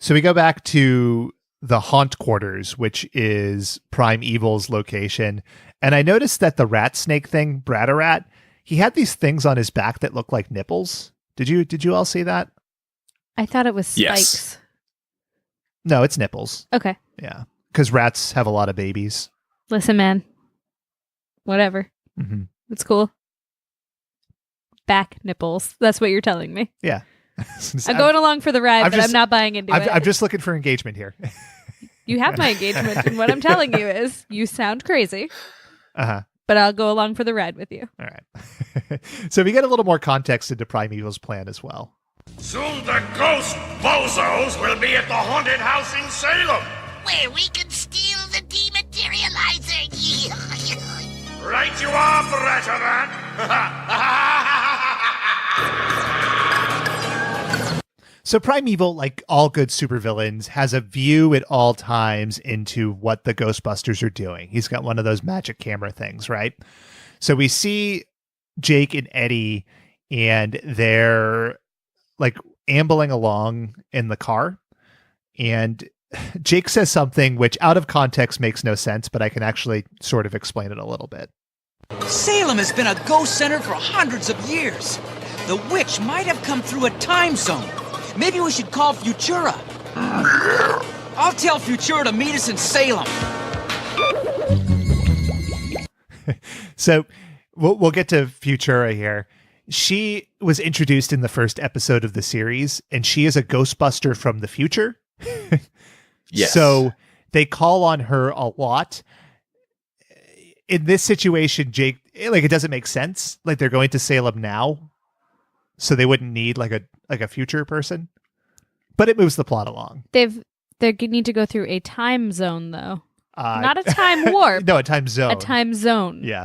So we go back to the Haunt Quarters, which is Prime Evil's location. And I noticed that the rat snake thing, Bratarat, he had these things on his back that look like nipples. Did you all see that? I thought it was spikes. Yes. No, it's nipples. Okay. Yeah. Because rats have a lot of babies. Listen, man. Whatever. Mm-hmm. It's cool. Back nipples. That's what you're telling me. Yeah. I'm going along for the ride, but I'm not buying into it. I'm just looking for engagement here. You have my engagement, and what I'm telling you is you sound crazy. Uh-huh. But I'll go along for the ride with you. All right. So we get a little more context into Primeval's plan as well. Soon the ghost bozos will be at the haunted house in Salem. Where we can steal the dematerializer. Right you are, Brataman. So Primeval, like all good supervillains, has a view at all times into what the Ghostbusters are doing. He's got one of those magic camera things, right? So we see Jake and Eddie, and they're like ambling along in the car. And Jake says something which out of context makes no sense, but I can actually sort of explain it a little bit. Salem has been a ghost center for hundreds of years. The witch might have come through a time zone. Maybe we should call Futura. I'll tell Futura to meet us in Salem. So we'll get to Futura here. She was introduced in the first episode of the series, and she is a Ghostbuster from the future. Yes. So they call on her a lot. In this situation, Jake, like, it doesn't make sense. Like, they're going to Salem now, so they wouldn't need like a future person. But it moves the plot along. They need to go through a time zone, though. Not a time warp. No, a time zone. A time zone. Yeah.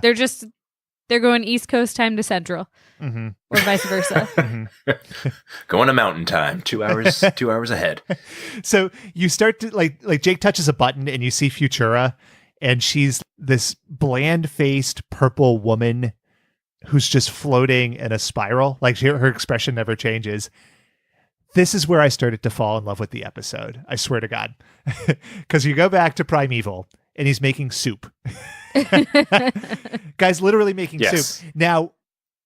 They're going East Coast time to Central, mm-hmm. or vice versa. Mm-hmm. Going to mountain time, 2 hours, 2 hours ahead. So you start to like Jake touches a button and you see Futura, and she's this bland-faced purple woman who's just floating in a spiral. Like her expression never changes. This is where I started to fall in love with the episode. I swear to God. Because you go back to Primeval and he's making soup. Guy's literally making soup. Now,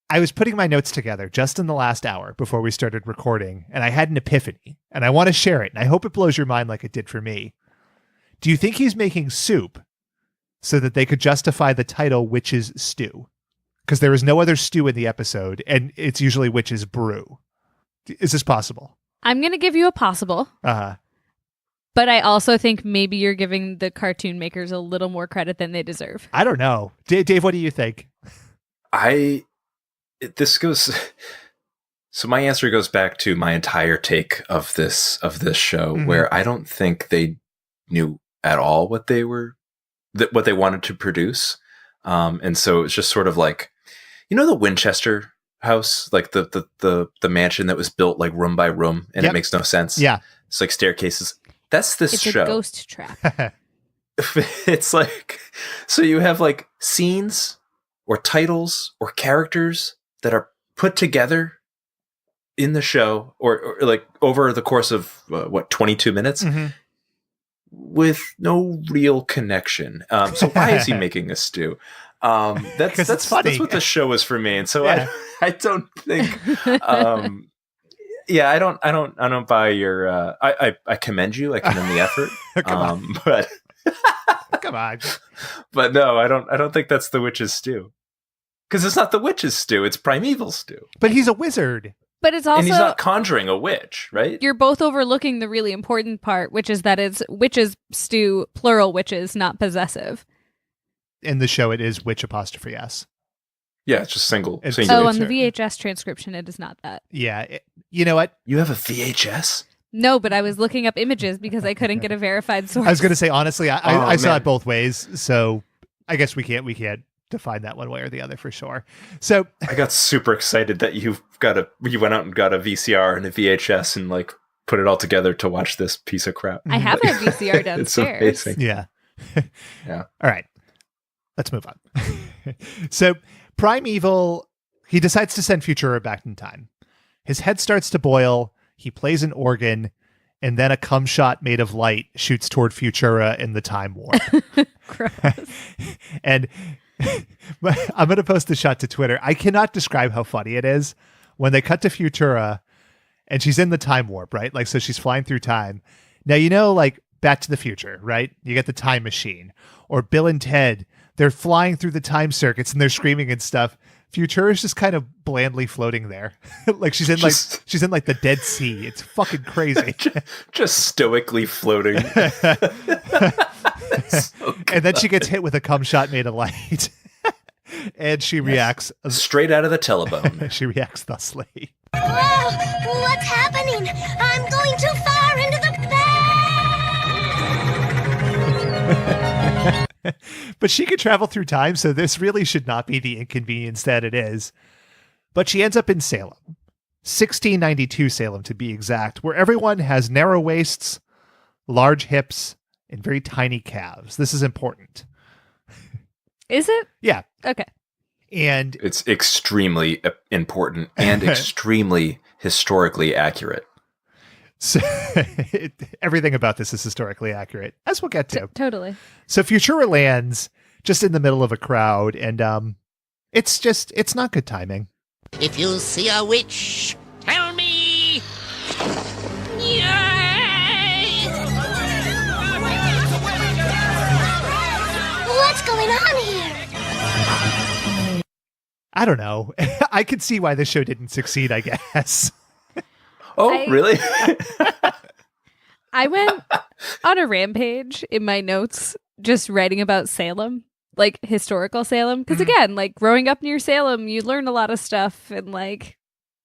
I was putting my notes together just in the last hour before we started recording, and I had an epiphany, and I want to share it, and I hope it blows your mind like it did for me. Do you think he's making soup so that they could justify the title Witch's Stew? Because there is no other stew in the episode, and it's usually Witch's Brew. Is this possible? I'm going to give you a possible. Uh-huh. But I also think maybe you're giving the cartoon makers a little more credit than they deserve. I don't know. Dave, what do you think? So my answer goes back to my entire take of this show, Mm-hmm. where I don't think they knew at all what they wanted to produce. And so it's just sort of like, the Winchester house, like the mansion that was built like room by room, and it makes no sense. Yeah. It's like staircases. That's this show. It's a ghost trap. It's like, so you have like scenes or titles or characters that are put together in the show or like over the course of 22 minutes Mm-hmm. with no real connection. So why is he making a stew? That's funny. That's what the show is for me. And so Yeah. I don't think, I don't buy your, I commend you. I commend the effort. Come on. But Come on. But no, I don't think that's the witch's stew. Because it's not the witch's stew, it's Primeval stew. But he's a wizard. But it's also... And he's not conjuring a witch, right? You're both overlooking the really important part, which is that it's witches stew, plural witches, not possessive. In the show, it is witch apostrophe S. Yeah, it's just single. It's- singular. Oh, on the VHS transcription, it is not that. Yeah. You know what? You have a VHS? No, but I was looking up images because I couldn't get a verified source. I was going to say, honestly, I saw man. it both ways. So I guess we can't define that one way or the other for sure. So I got super excited that you went out and got a VCR and a VHS and like put it all together to watch this piece of crap. I have a VCR It's downstairs. amazing. yeah. Yeah. All right. Let's move on. So Primeval, he decides to send Futura back in time. His head starts to boil. He plays an organ, and then a cum shot made of light shoots toward Futura in the time warp. Gross. And I'm going to post the shot to Twitter. I cannot describe how funny it is when they cut to Futura and she's in the time warp, right? Like, so she's flying through time. Now, you know, like Back to the Future, right? You get the time machine, or Bill and Ted. They're flying through the time circuits and they're screaming and stuff. Futura is just kind of blandly floating there. Like she's in like the Dead Sea. It's fucking crazy. just stoically floating. And then she gets hit with a cum shot made of light. And she reacts straight out of the telebone. She reacts thusly. Whoa, what's happening? I'm going too far into the But she could travel through time, so this really should not be the inconvenience that it is. But she ends up in Salem, 1692 Salem to be exact, where everyone has narrow waists, large hips, and very tiny calves. This is important. Is it? Yeah. Okay. And it's extremely important and extremely historically accurate. So everything about this is historically accurate, as we'll get to. Totally. So Futura lands just in the middle of a crowd, and it's not good timing. If you see a witch, tell me. What's going on here? I don't know. I could see why this show didn't succeed, I guess. Really? I went on a rampage in my notes just writing about Salem, like historical Salem. Because again, like growing up near Salem, you learn a lot of stuff. And like,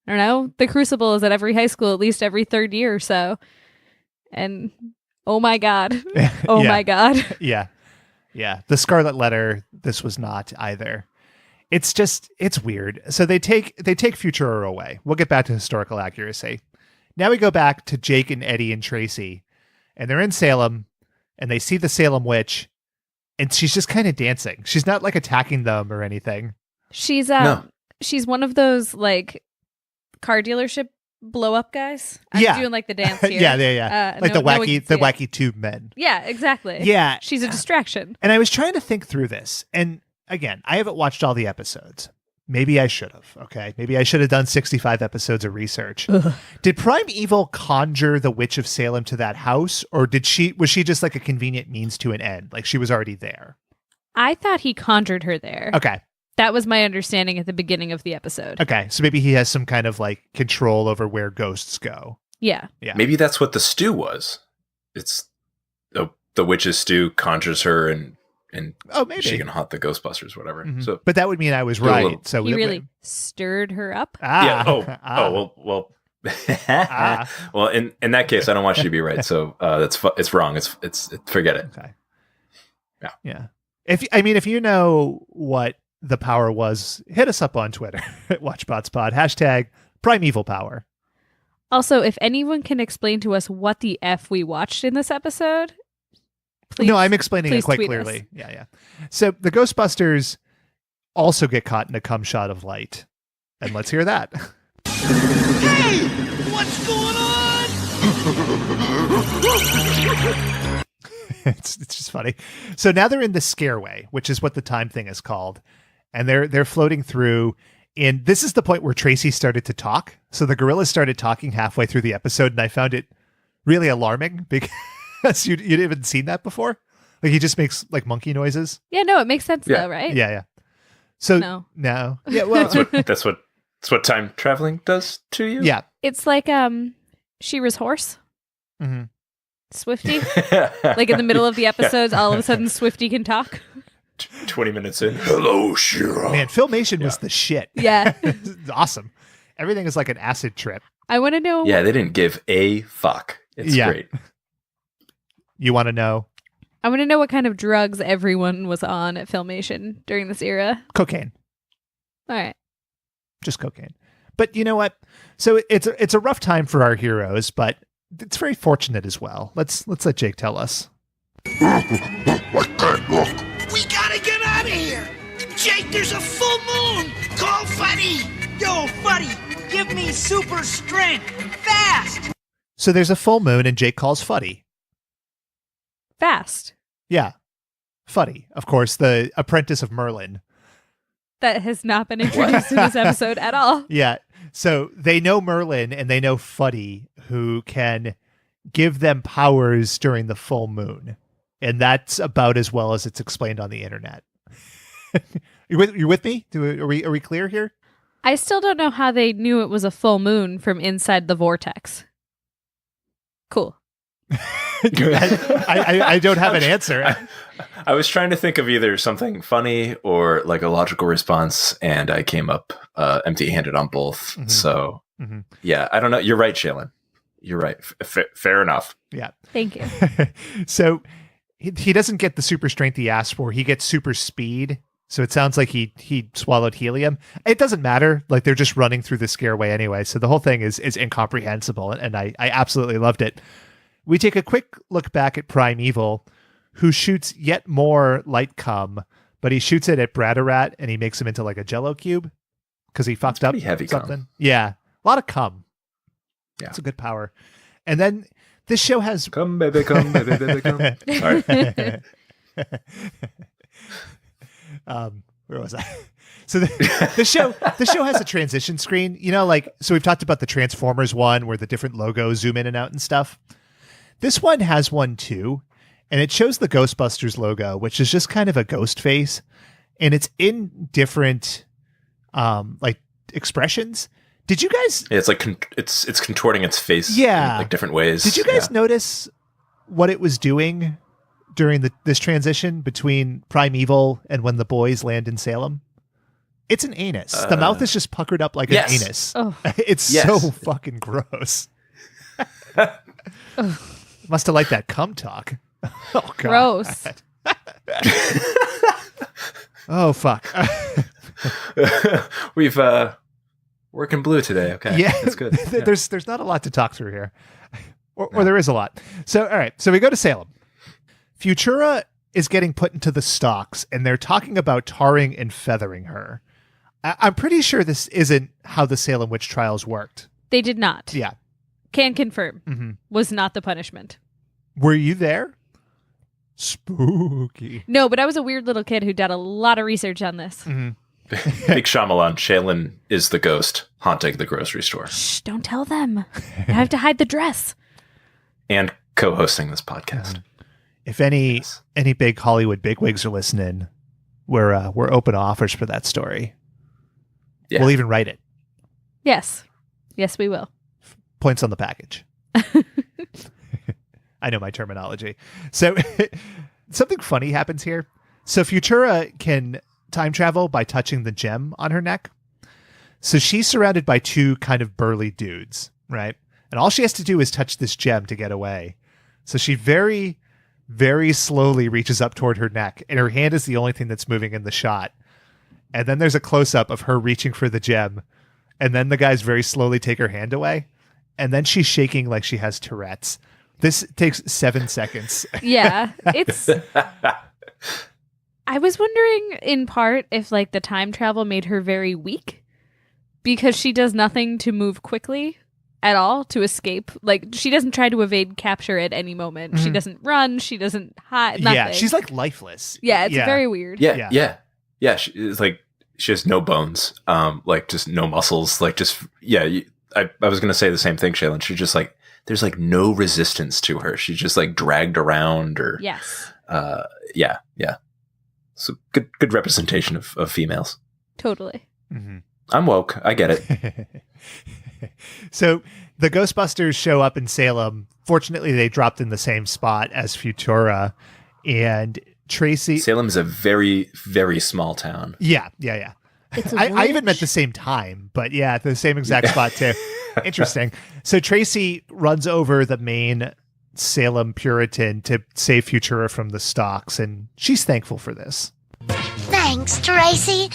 I don't know, the Crucible is at every high school, at least every third year or so. And oh my God. Oh my God. Yeah. Yeah. The Scarlet Letter, this was not either. It's weird. So they take Futura away. We'll get back to historical accuracy. Now we go back to Jake and Eddie and Tracy, and they're in Salem, and they see the Salem witch, and she's just kind of dancing. She's not like attacking them or anything. She's she's one of those like car dealership blow up guys. I'm doing like the dance here. Yeah. Like the wacky tube men. Yeah, exactly. Yeah. She's a distraction. And I was trying to think through this, and again, I haven't watched all the episodes. Maybe I should have. Okay. Maybe I should have done 65 episodes of research. Did Primeval conjure the Witch of Salem to that house, or was she just like a convenient means to an end? Like she was already there. I thought he conjured her there. Okay. That was my understanding at the beginning of the episode. Okay. So maybe he has some kind of like control over where ghosts go. Yeah. Yeah. Maybe that's what the stew was. It's the witch's stew conjures her and maybe she can haunt the Ghostbusters, whatever. Mm-hmm. So, but that would mean I was right. So he really stirred her up. Well. Well, in that case, I don't want you to be right. So it's wrong. It's forget it. Okay. Yeah. If you know what the power was, hit us up on Twitter at WatchBotsPod #PrimevalPower. Also, if anyone can explain to us what the F we watched in this episode. Please, no, I'm explaining it quite clearly. Us. Yeah. So the Ghostbusters also get caught in a cum shot of light. And let's hear that. Hey! What's going on? It's just funny. So now they're in the scareway, which is what the time thing is called. And they're floating through. And this is the point where Tracy started to talk. So the gorillas started talking halfway through the episode, and I found it really alarming because you'd even seen that before. Like he just makes like monkey noises. Yeah, no, it makes sense though, right? Yeah. So no. Yeah, well, that's what time traveling does to you. Yeah, it's like She-Ra's horse. Mm-hmm. Swifty. Like in the middle of the episodes, all of a sudden Swifty can talk. 20 minutes in. Hello, She-Ra. Man, Filmation was the shit. Yeah. It's awesome. Everything is like an acid trip. I want to know. Yeah, they didn't give a fuck. It's great. You want to know? I want to know what kind of drugs everyone was on at Filmation during this era. Cocaine. All right. Just cocaine. But you know what? So it's a rough time for our heroes, but it's very fortunate as well. Let's let Jake tell us. We gotta get out of here! Jake, there's a full moon! Call Fuddy! Yo, Fuddy, give me super strength! Fast! So there's a full moon and Jake calls Fuddy. Fast. Yeah. Fuddy, of course, the apprentice of Merlin. That has not been introduced in this episode at all. Yeah. So they know Merlin and they know Fuddy, who can give them powers during the full moon. And that's about as well as it's explained on the internet. You with me? Are we clear here? I still don't know how they knew it was a full moon from inside the vortex. Cool. I don't have an answer. I was trying to think of either something funny or like a logical response, and I came up empty-handed on both. Mhm. So, Mm-hmm. yeah, I don't know. You're right, Shaylin. You're right. Fair enough. Yeah. Thank you. So he doesn't get the super strength he asked for. He gets super speed. So it sounds like he swallowed helium. It doesn't matter. Like, they're just running through the scareway anyway. So the whole thing is incomprehensible. And I absolutely loved it. We take a quick look back at Primeval, who shoots yet more light cum, but he shoots it at Bradarat and he makes him into like a Jello cube because he fucked up heavy something. cum. Yeah, a lot of cum. Yeah, it's a good power. And then this show has come, baby, come, baby, baby, come. Sorry. Where was I? So the show has a transition screen. You know, like, so we've talked about the Transformers one where the different logos zoom in and out and stuff. This one has one too, and it shows the Ghostbusters logo, which is just kind of a ghost face, and it's in different like expressions. Did you guys? It's like it's contorting its face, yeah, in like different ways. Did you guys notice what it was doing during this transition between Primeval and when the boys land in Salem? It's an anus. The mouth is just puckered up like an anus. Oh. It's so fucking gross. Must have liked that cum talk. Oh, God. Gross. Oh, fuck. We've working blue today. Okay, yeah, that's good. Yeah. There's not a lot to talk through here, or there is a lot. So, all right. So we go to Salem. Futura is getting put into the stocks, and they're talking about tarring and feathering her. I'm pretty sure this isn't how the Salem witch trials worked. They did not. Yeah. Can confirm. Mm-hmm. Was not the punishment. Were you there? Spooky. No, but I was a weird little kid who did a lot of research on this. Mm-hmm. Big Shyamalan, Shaylin is the ghost haunting the grocery store. Shh, don't tell them. I have to hide the dress. And co-hosting this podcast. If any big Hollywood bigwigs are listening, we're open offers for that story. Yeah. We'll even write it. Yes. Yes, we will. Points on the package. I know my terminology. So something funny happens here. So Futura can time travel by touching the gem on her neck. So she's surrounded by two kind of burly dudes, right? And all she has to do is touch this gem to get away. So she very, very slowly reaches up toward her neck, and her hand is the only thing that's moving in the shot. And then there's a close-up of her reaching for the gem, and then the guys very slowly take her hand away, and then she's shaking like she has Tourette's. This takes 7 seconds. Yeah, it's... I was wondering, in part, if like the time travel made her very weak, because she does nothing to move quickly at all to escape. Like, she doesn't try to evade capture at any moment. Mm-hmm. She doesn't run. She doesn't hide. Nothing. Yeah, she's like lifeless. Yeah, it's very weird. Yeah. It's like she has no bones, like just no muscles, like just I was gonna say the same thing, Shaylin. She just like there's like no resistance to her. She's just like dragged around, or yes, yeah. So good representation of females. Totally. Mm-hmm. I'm woke. I get it. So the Ghostbusters show up in Salem. Fortunately, they dropped in the same spot as Futura, and Tracy. Salem is a very, very small town. Yeah. I even meant the same time, but yeah, the same exact spot too. Interesting. So Tracy runs over the main Salem Puritan to save Futura from the stocks, and she's thankful for this. Thanks, Tracy.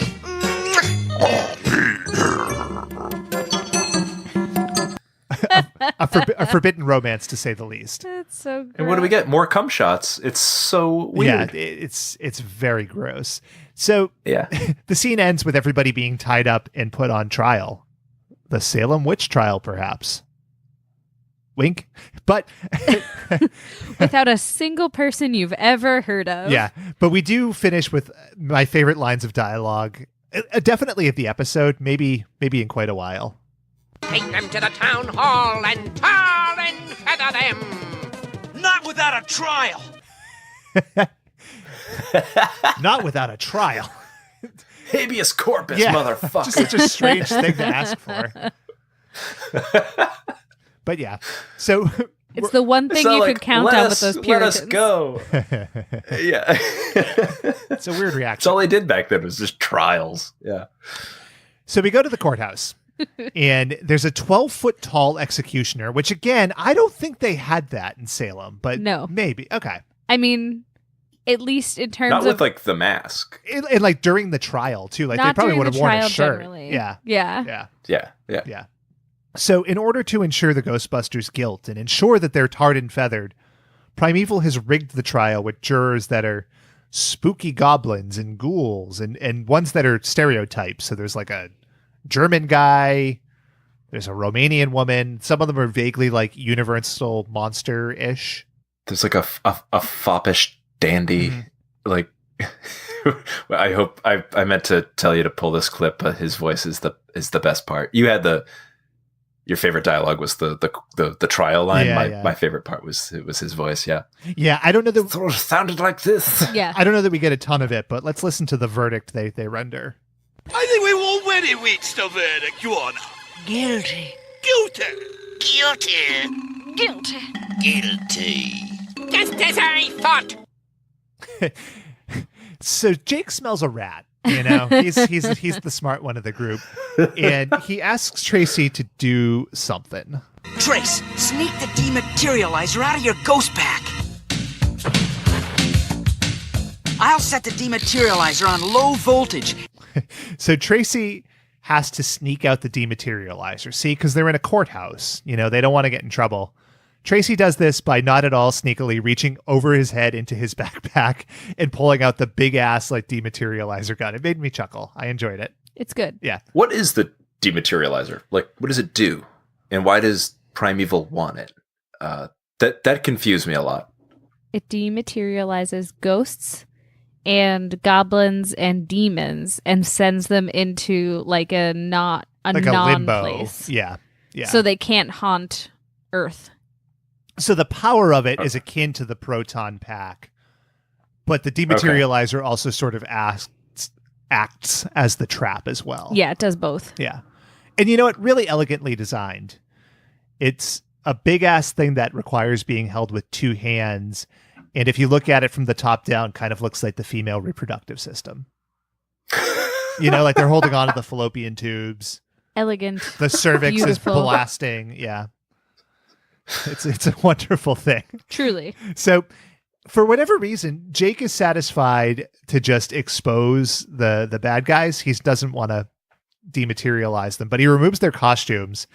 a forbidden romance, to say the least. That's so gross. And what do we get? More cum shots. It's so weird. Yeah, it's very gross. So yeah, the scene ends with everybody being tied up and put on trial. The Salem witch trial, perhaps. Wink. But Without a single person you've ever heard of. yeah, but we do finish with my favorite lines of dialogue. Definitely of the episode, maybe in quite a while. Take them to the town hall and tar and feather them. Not without a trial. Not without a trial. Habeas corpus, Yeah, motherfucker. just such a strange thing to ask for. But yeah, so It's the one thing So, you like, could count let on us- with those Let Puritans. us go. Yeah. it's a weird That's reaction. all they did back then was just trials. Yeah. So we go to the courthouse, and there's a 12-foot tall executioner, which again, I don't think they had that in Salem, but No. maybe. Okay. I mean, at least in terms Not of with like the mask. And like during the trial too, like they not probably during would the have worn trial a shirt. generally. Yeah. Yeah. Yeah. Yeah. Yeah. Yeah. So in order to ensure the Ghostbusters' guilt and ensure that they're tarred and feathered, Primeval has rigged the trial with jurors that are spooky goblins and ghouls and ones that are stereotypes. So there's like a German guy, there's a Romanian woman. Some of them are vaguely like Universal monster-ish. There's like a foppish dandy. Like, I hope I meant to tell you to pull this clip, but his voice is the best part. You had your favorite dialogue was the trial line. Yeah, My favorite part was his voice. Yeah. Yeah, I don't know that It sounded like this. Yeah. I don't know that we get a ton of it, but let's listen to the verdict they render. I think we've already reached the verdict, Your Honor. Guilty. Guilty. Guilty. Guilty. Guilty. Just as I thought. So Jake smells a rat. You know, he's the smart one of the group, and he asks Tracy to do something. Trace, sneak the dematerializer out of your ghost pack. I'll set the dematerializer on low voltage. So Tracy has to sneak out the dematerializer. See, because they're in a courthouse. You know, they don't want to get in trouble. Tracy does this by not at all sneakily reaching over his head into his backpack and pulling out the big ass like dematerializer gun. It made me chuckle. I enjoyed it. It's good. Yeah. What is the dematerializer? Like, what does it do? And why does Primeval want it? That confused me a lot. It dematerializes ghosts and goblins and demons and sends them into like a Like a limbo. non-place. Yeah. Yeah. So they can't haunt Earth. So the power of it is akin to the proton pack, but the dematerializer also sort of acts as the trap as well. Yeah, it does both. Yeah. And you know what? Really elegantly designed. It's a big ass thing that requires being held with two hands. And if you look at it from the top down, kind of looks like the female reproductive system. You know, like they're holding on to the fallopian tubes. Elegant. The cervix Beautiful. is blasting. Yeah. It's a wonderful thing. Truly. So for whatever reason, Jake is satisfied to just expose the bad guys. He doesn't want to dematerialize them, but he removes their costumes.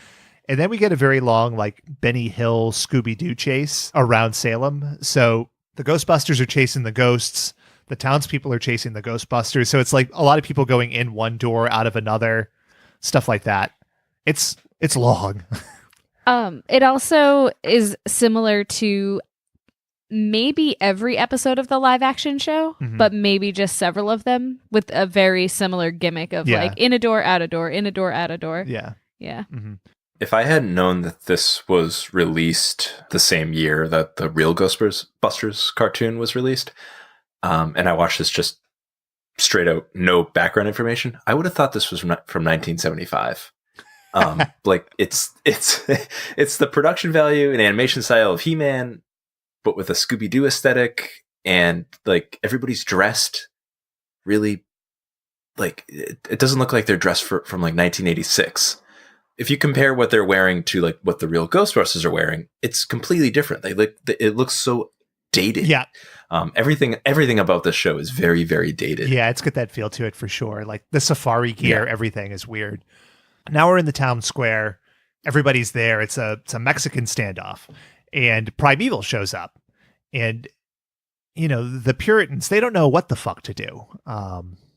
And then we get a very long, like, Benny Hill Scooby-Doo chase around Salem. So the Ghostbusters are chasing the ghosts. The townspeople are chasing the Ghostbusters. So it's like a lot of people going in one door, out of another, stuff like that. It's long. It also is similar to maybe every episode of the live action show, but maybe just several of them with a very similar gimmick of like in a door, out a door, in a door, out a door. Yeah. Yeah. Mm-hmm. If I hadn't known that this was released the same year that the real Ghostbusters cartoon was released, and I watched this just straight out, no background information, I would have thought this was from 1975. Like it's the production value and animation style of He-Man, but with a Scooby-Doo aesthetic, and like everybody's dressed really like it doesn't look like they're dressed from like 1986. If you compare what they're wearing to like what the real Ghostbusters are wearing, it's completely different. It looks so dated. Yeah. Everything about this show is very, very dated. Yeah, it's got that feel to it for sure. Like the safari gear, everything is weird. Now we're in the town square. Everybody's there. It's a Mexican standoff. And Primeval shows up. And, you know, the Puritans, they don't know what the fuck to do.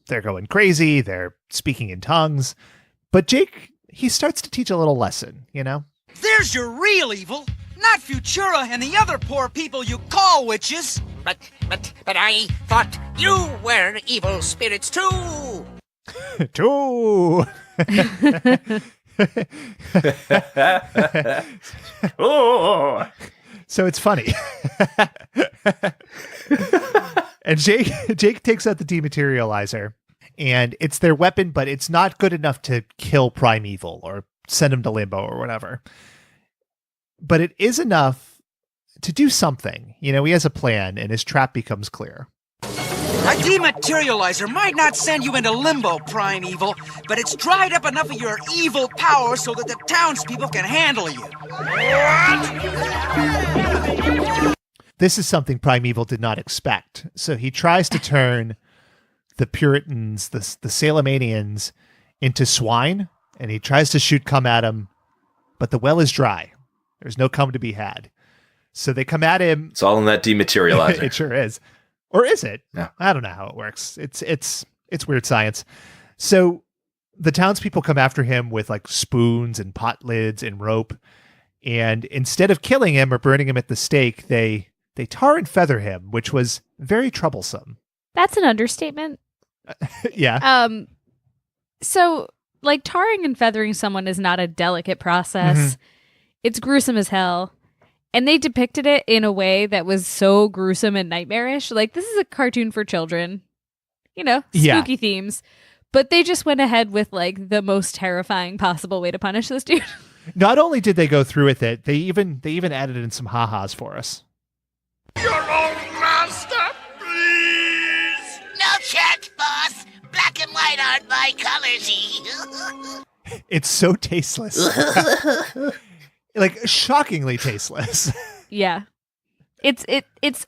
They're going crazy. They're speaking in tongues. But Jake, he starts to teach a little lesson, you know? There's your real evil. Not Futura and the other poor people you call witches. But I thought you were evil spirits too. Two. Oh, So it's funny. And Jake takes out the dematerializer, and it's their weapon, but it's not good enough to kill Primeval or send him to limbo or whatever. But it is enough to do something. You know, he has a plan, and his trap becomes clear. A dematerializer might not send you into limbo, Primeval, but it's dried up enough of your evil power so that the townspeople can handle you. This is something Primeval did not expect. So he tries to turn the Puritans, the Salemanians, into swine, and he tries to shoot cum at him, but the well is dry. There's no cum to be had. So they come at him. It's all in that dematerializer. It sure is. Or is it? Yeah. I don't know how it works. It's weird science. So the townspeople come after him with like spoons and pot lids and rope. And instead of killing him or burning him at the stake, they tar and feather him, which was very troublesome. That's an understatement. Yeah. So like tarring and feathering someone is not a delicate process. Mm-hmm. It's gruesome as hell. And they depicted it in a way that was so gruesome and nightmarish. Like, this is a cartoon for children, you know, spooky themes. But they just went ahead with, like, the most terrifying possible way to punish this dude. Not only did they go through with it, they even added in some ha-has for us. Your own master, please! No chance, boss. Black and white aren't my colors. It's so tasteless. Like, shockingly tasteless. Yeah. It's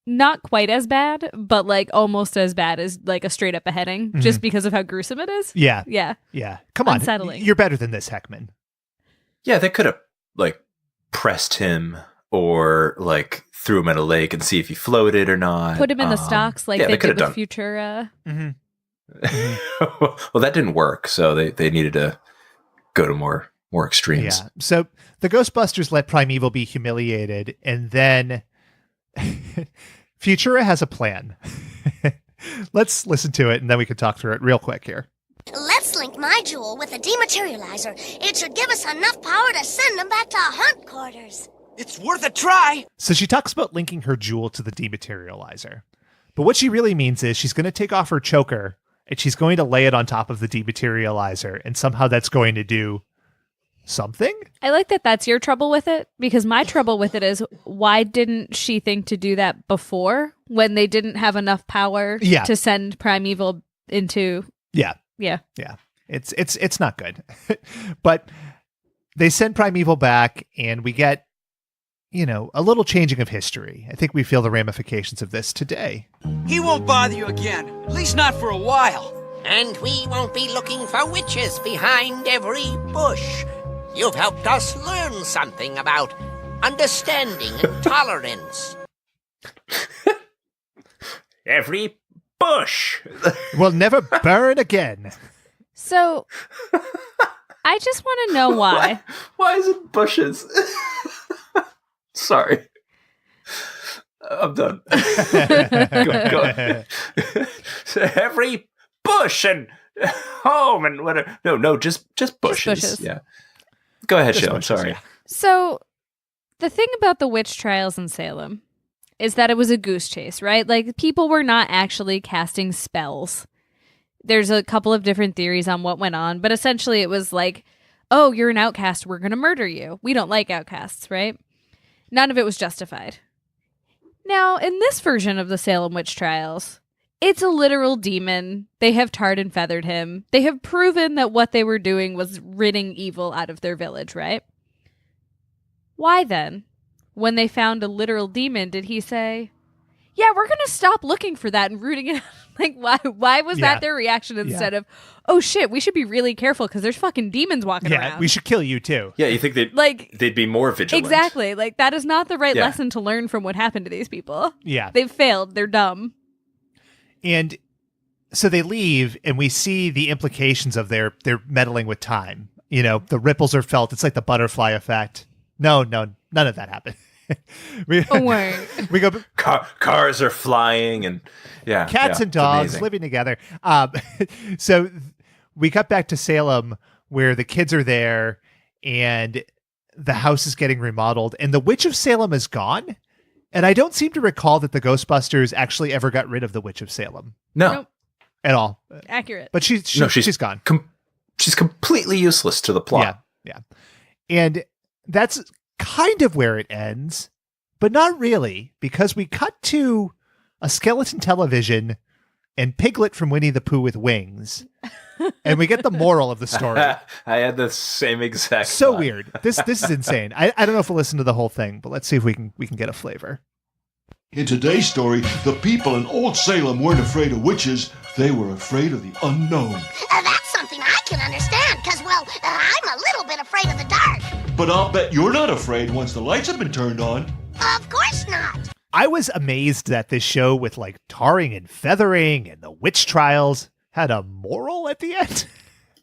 not quite as bad, but like almost as bad as like a straight up beheading, just because of how gruesome it is. Yeah. Yeah. Yeah. Come on. Unsettling. You're better than this, Heckman. Yeah, they could have like pressed him or like threw him in a lake and see if he floated or not. Put him in the stocks like yeah, they could did have with Futura. Well, that didn't work, so they needed to go to more extremes. Yeah. So the Ghostbusters let Primeval be humiliated, and then Futura has a plan. Let's listen to it, and then we can talk through it real quick here. Let's link my jewel with the dematerializer. It should give us enough power to send them back to hunt quarters. It's worth a try. So she talks about linking her jewel to the dematerializer. But what she really means is she's going to take off her choker, and she's going to lay it on top of the dematerializer, and somehow that's going to do something? I like that that's your trouble with it, because my trouble with it is, why didn't she think to do that before when they didn't have enough power to send Primeval into... Yeah. It's not good. But they send Primeval back, and we get, you know, a little changing of history. I think we feel the ramifications of this today. He won't bother you again, at least not for a while. And we won't be looking for witches behind every bush. You've helped us learn something about understanding and tolerance. every bush. Will never burn again. So, I just want to know why. Why is it bushes? Sorry. I'm done. go ahead. Every bush and home and whatever. No, just bushes. bushes. Yeah. Go ahead, Just Shaylin. bushes, Sorry. yeah. So, the thing about the witch trials in Salem is that it was a goose chase, right? Like, people were not actually casting spells. There's a couple of different theories on what went on, but essentially it was like, oh, you're an outcast, we're going to murder you. We don't like outcasts, right? None of it was justified. Now, in this version of the Salem witch trials, it's a literal demon. They have tarred and feathered him. They have proven that what they were doing was ridding evil out of their village, right? Why then, when they found a literal demon, did he say, yeah, we're going to stop looking for that and rooting it out? Like, why was that their reaction instead of, oh shit, we should be really careful because there's fucking demons walking around. We should kill you too. Yeah, you think they'd be more vigilant. Exactly. Like, that is not the right lesson to learn from what happened to these people. Yeah. They've failed. They're dumb. And so they leave, and we see the implications of their meddling with time. You know, the ripples are felt. It's like the butterfly effect. No, none of that happened. we we go Cars are flying and cats and dogs living together. So we cut back to Salem where the kids are there and the house is getting remodeled and the Witch of Salem is gone. And I don't seem to recall that the Ghostbusters actually ever got rid of the Witch of Salem. No. Nope. At all. Accurate. But she's gone. She's completely useless to the plot. Yeah. And that's kind of where it ends, but not really, because we cut to a skeleton television and Piglet from Winnie the Pooh with wings. And we get the moral of the story. I had the same exact So thought. weird. This is insane. I don't know if we'll listen to the whole thing, but let's see if we can get a flavor. In today's story, the people in Old Salem weren't afraid of witches. They were afraid of the unknown. That's something I can understand, because, well, I'm a little bit afraid of the dark. But I'll bet you're not afraid once the lights have been turned on. Of course not. I was amazed that this show with like tarring and feathering and the witch trials had a moral at the end.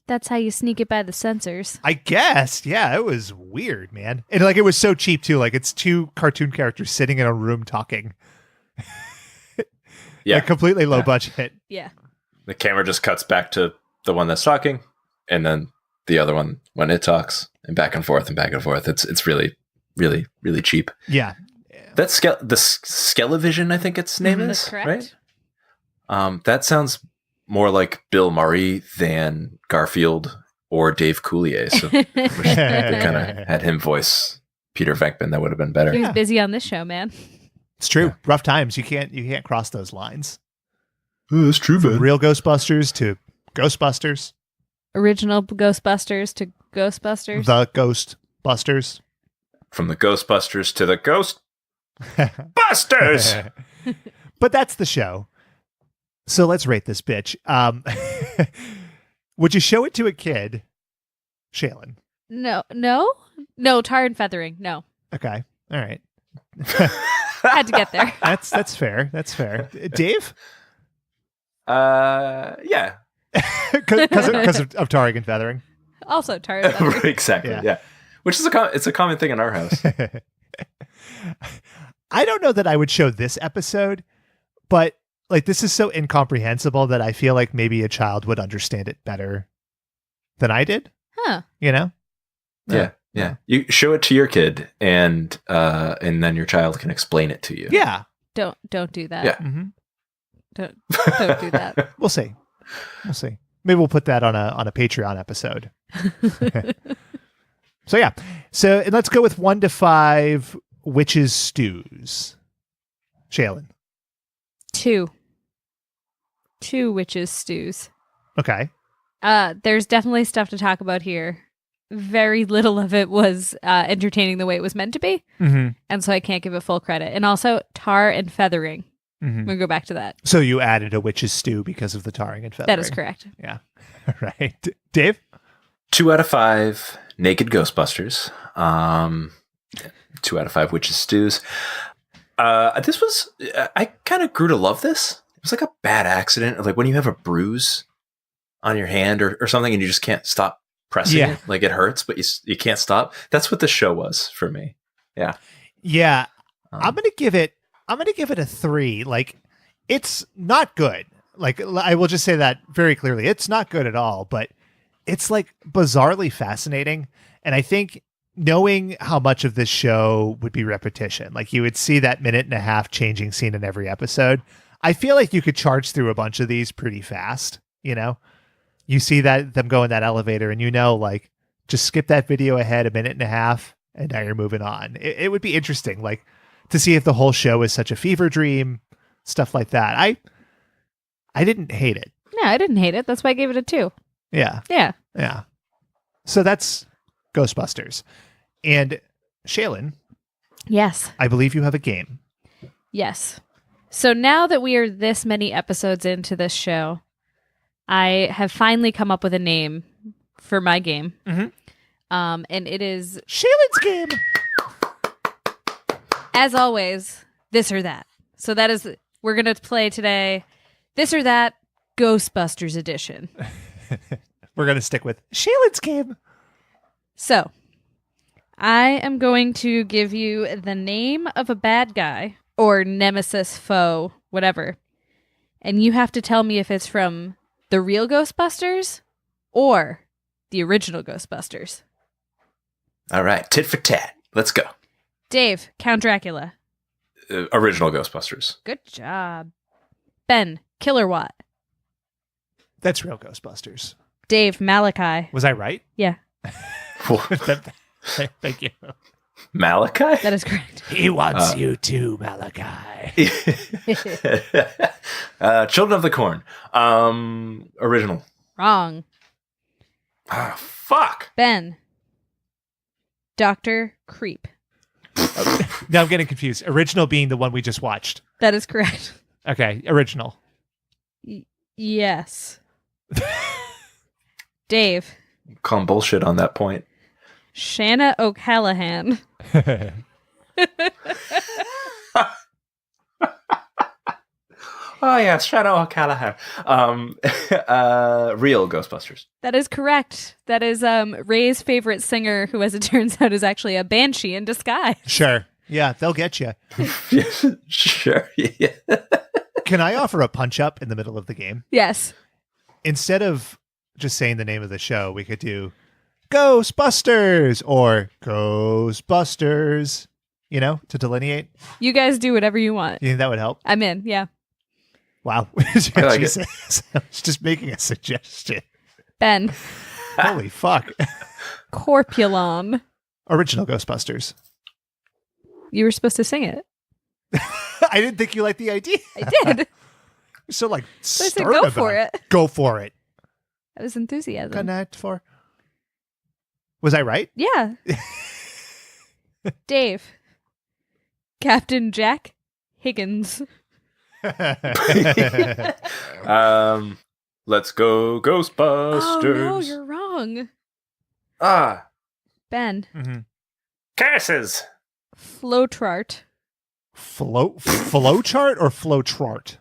That's how you sneak it by the censors. I guess. Yeah, it was weird, man. And like it was so cheap too. Like it's two cartoon characters sitting in a room talking. Yeah. Like, completely low budget. Yeah. The camera just cuts back to the one that's talking and then the other one when it talks and back and forth and back and forth. It's really, really, really cheap. Yeah. That's the Skelevision, I think its name is. That's correct. Right? That sounds more like Bill Murray than Garfield or Dave Coulier. So I wish we kind of had him voice Peter Venkman. That would have been better. He was busy on this show, man. It's true. Yeah. Rough times. You can't cross those lines. Oh, that's true, man. Real Ghostbusters to Ghostbusters. Original Ghostbusters to Ghostbusters. The Ghostbusters. From the Ghostbusters to the Ghostbusters. But that's the show. So let's rate this bitch. Would you show it to a kid, Shaylin? No, tar and feathering. No. Okay. All right. Had to get there. That's fair. That's fair. Dave? Yeah. Because of tarring and feathering. Also tar and feathering. Exactly. Yeah. Which is it's a common thing in our house. I don't know that I would show this episode, but like this is so incomprehensible that I feel like maybe a child would understand it better than I did. Huh. You know? Yeah. You show it to your kid and then your child can explain it to you. Yeah. Don't do that. Yeah. Mm-hmm. Don't do that. We'll see. Maybe we'll put that on a Patreon episode. So yeah. So and let's go with 1 to 5 witches stews. Shaylin. 2 witches stews. Okay. There's definitely stuff to talk about here. Very little of it was entertaining the way it was meant to be. Mm-hmm. And so I can't give it full credit. And also tar and feathering. Mm-hmm. We'll go back to that. So you added a witch's stew because of the tarring and feathering. That is correct. Yeah. Right. Dave? 2 out of 5 naked Ghostbusters. 2 out of 5 witches stews. This was, I kind of grew to love this. It was like a bad accident. Like when you have a bruise on your hand or something and you just can't stop pressing it. Like it hurts, but you can't stop. That's what the show was for me. Yeah. Yeah. I'm going to give it a 3. Like it's not good. Like I will just say that very clearly. It's not good at all, but it's like bizarrely fascinating. And I think knowing how much of this show would be repetition, like you would see that 1.5-minute changing scene in every episode. I feel like you could charge through a bunch of these pretty fast. You know, you see that them go in that elevator and, like just skip that video ahead 1.5 minutes and now you're moving on. It would be interesting, like to see if the whole show is such a fever dream, stuff like that. I didn't hate it. No, I didn't hate it. That's why I gave it a 2. Yeah. Yeah. So that's Ghostbusters. And Shaylin. Yes. I believe you have a game. Yes. So now that we are this many episodes into this show, I have finally come up with a name for my game. Mm-hmm. And it is Shaylin's Game. As always, this or that. So that is, we're going to play today, this or that, Ghostbusters Edition. We're going to stick with Shaylin's Game. So, I am going to give you the name of a bad guy or nemesis, foe, whatever. And you have to tell me if it's from the real Ghostbusters or the original Ghostbusters. All right, tit for tat. Let's go. Dave, Count Dracula. Original Ghostbusters. Good job. Ben, Killer Watt. That's real Ghostbusters. Dave, Malachi. Was I right? Yeah, Thank you. Malachi? that is correct. He wants you too, Malachi. Children of the Corn. Original. Wrong. Ah, fuck. Ben, Dr. Creep. Now I'm getting confused. Original being the one we just watched. That is correct. Okay, original. Yes. Dave, Calling bullshit on that point. Shanna O'Callahan. Oh, yeah, Shadow O'Callaghan. Real Ghostbusters. That is correct. That is Ray's favorite singer, who, as it turns out, is actually a banshee in disguise. Sure. Yeah, they'll get you. Sure. Yeah. Can I offer a punch up in the middle of the game? Yes. Instead of just saying the name of the show, we could do Ghostbusters or Ghostbusters, to delineate. You guys do whatever you want. You think that would help? I'm in, yeah. Wow. I like Jesus. I was just making a suggestion. Ben, Holy fuck. Corpulon. Original Ghostbusters. You were supposed to sing it. I didn't think you liked the idea. I did. So I said stern go about for it. Go for it. That was enthusiasm. Good night for. Was I right? Yeah. Dave, Captain Jack Higgins. Let's go Ghostbusters. Oh no, you're wrong. Ben, Mm-hmm. Curses. Flotrart. Flowchart or flowchart?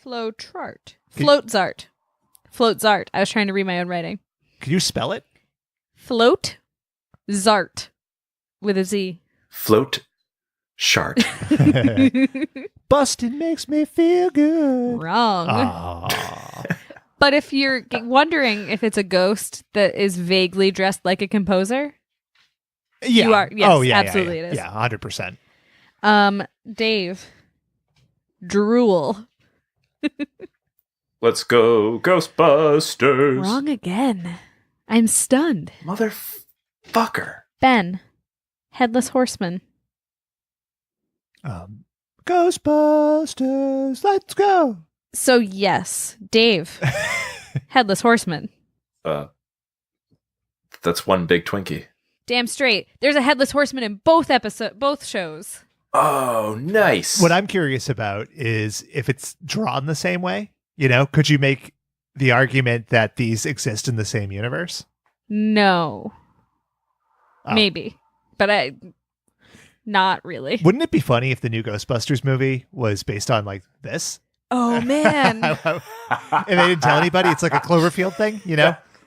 Flotrart. Floatzart. Floatzart. I was trying to read my own writing. Can you spell it? Float Zart with a Z. Float Shart. Bustin' makes me feel good. Wrong. Aw. But if you're wondering if it's a ghost that is vaguely dressed like a composer, Yeah. you are. Yes, oh, yeah, absolutely yeah, it is. Yeah, 100%. Dave, Drool. Let's go Ghostbusters. Wrong again. I'm stunned. Motherfucker. Ben, Headless Horseman. Ghostbusters, let's go. So yes, Dave, Headless Horseman. That's one big Twinkie. Damn straight. There's a Headless Horseman in both shows. Oh, nice. What I'm curious about is if it's drawn the same way. Could you make the argument that these exist in the same universe? No. Oh. Maybe. But not really. Wouldn't it be funny if the new Ghostbusters movie was based on like this? Oh man. And they didn't tell anybody. It's like a Cloverfield thing,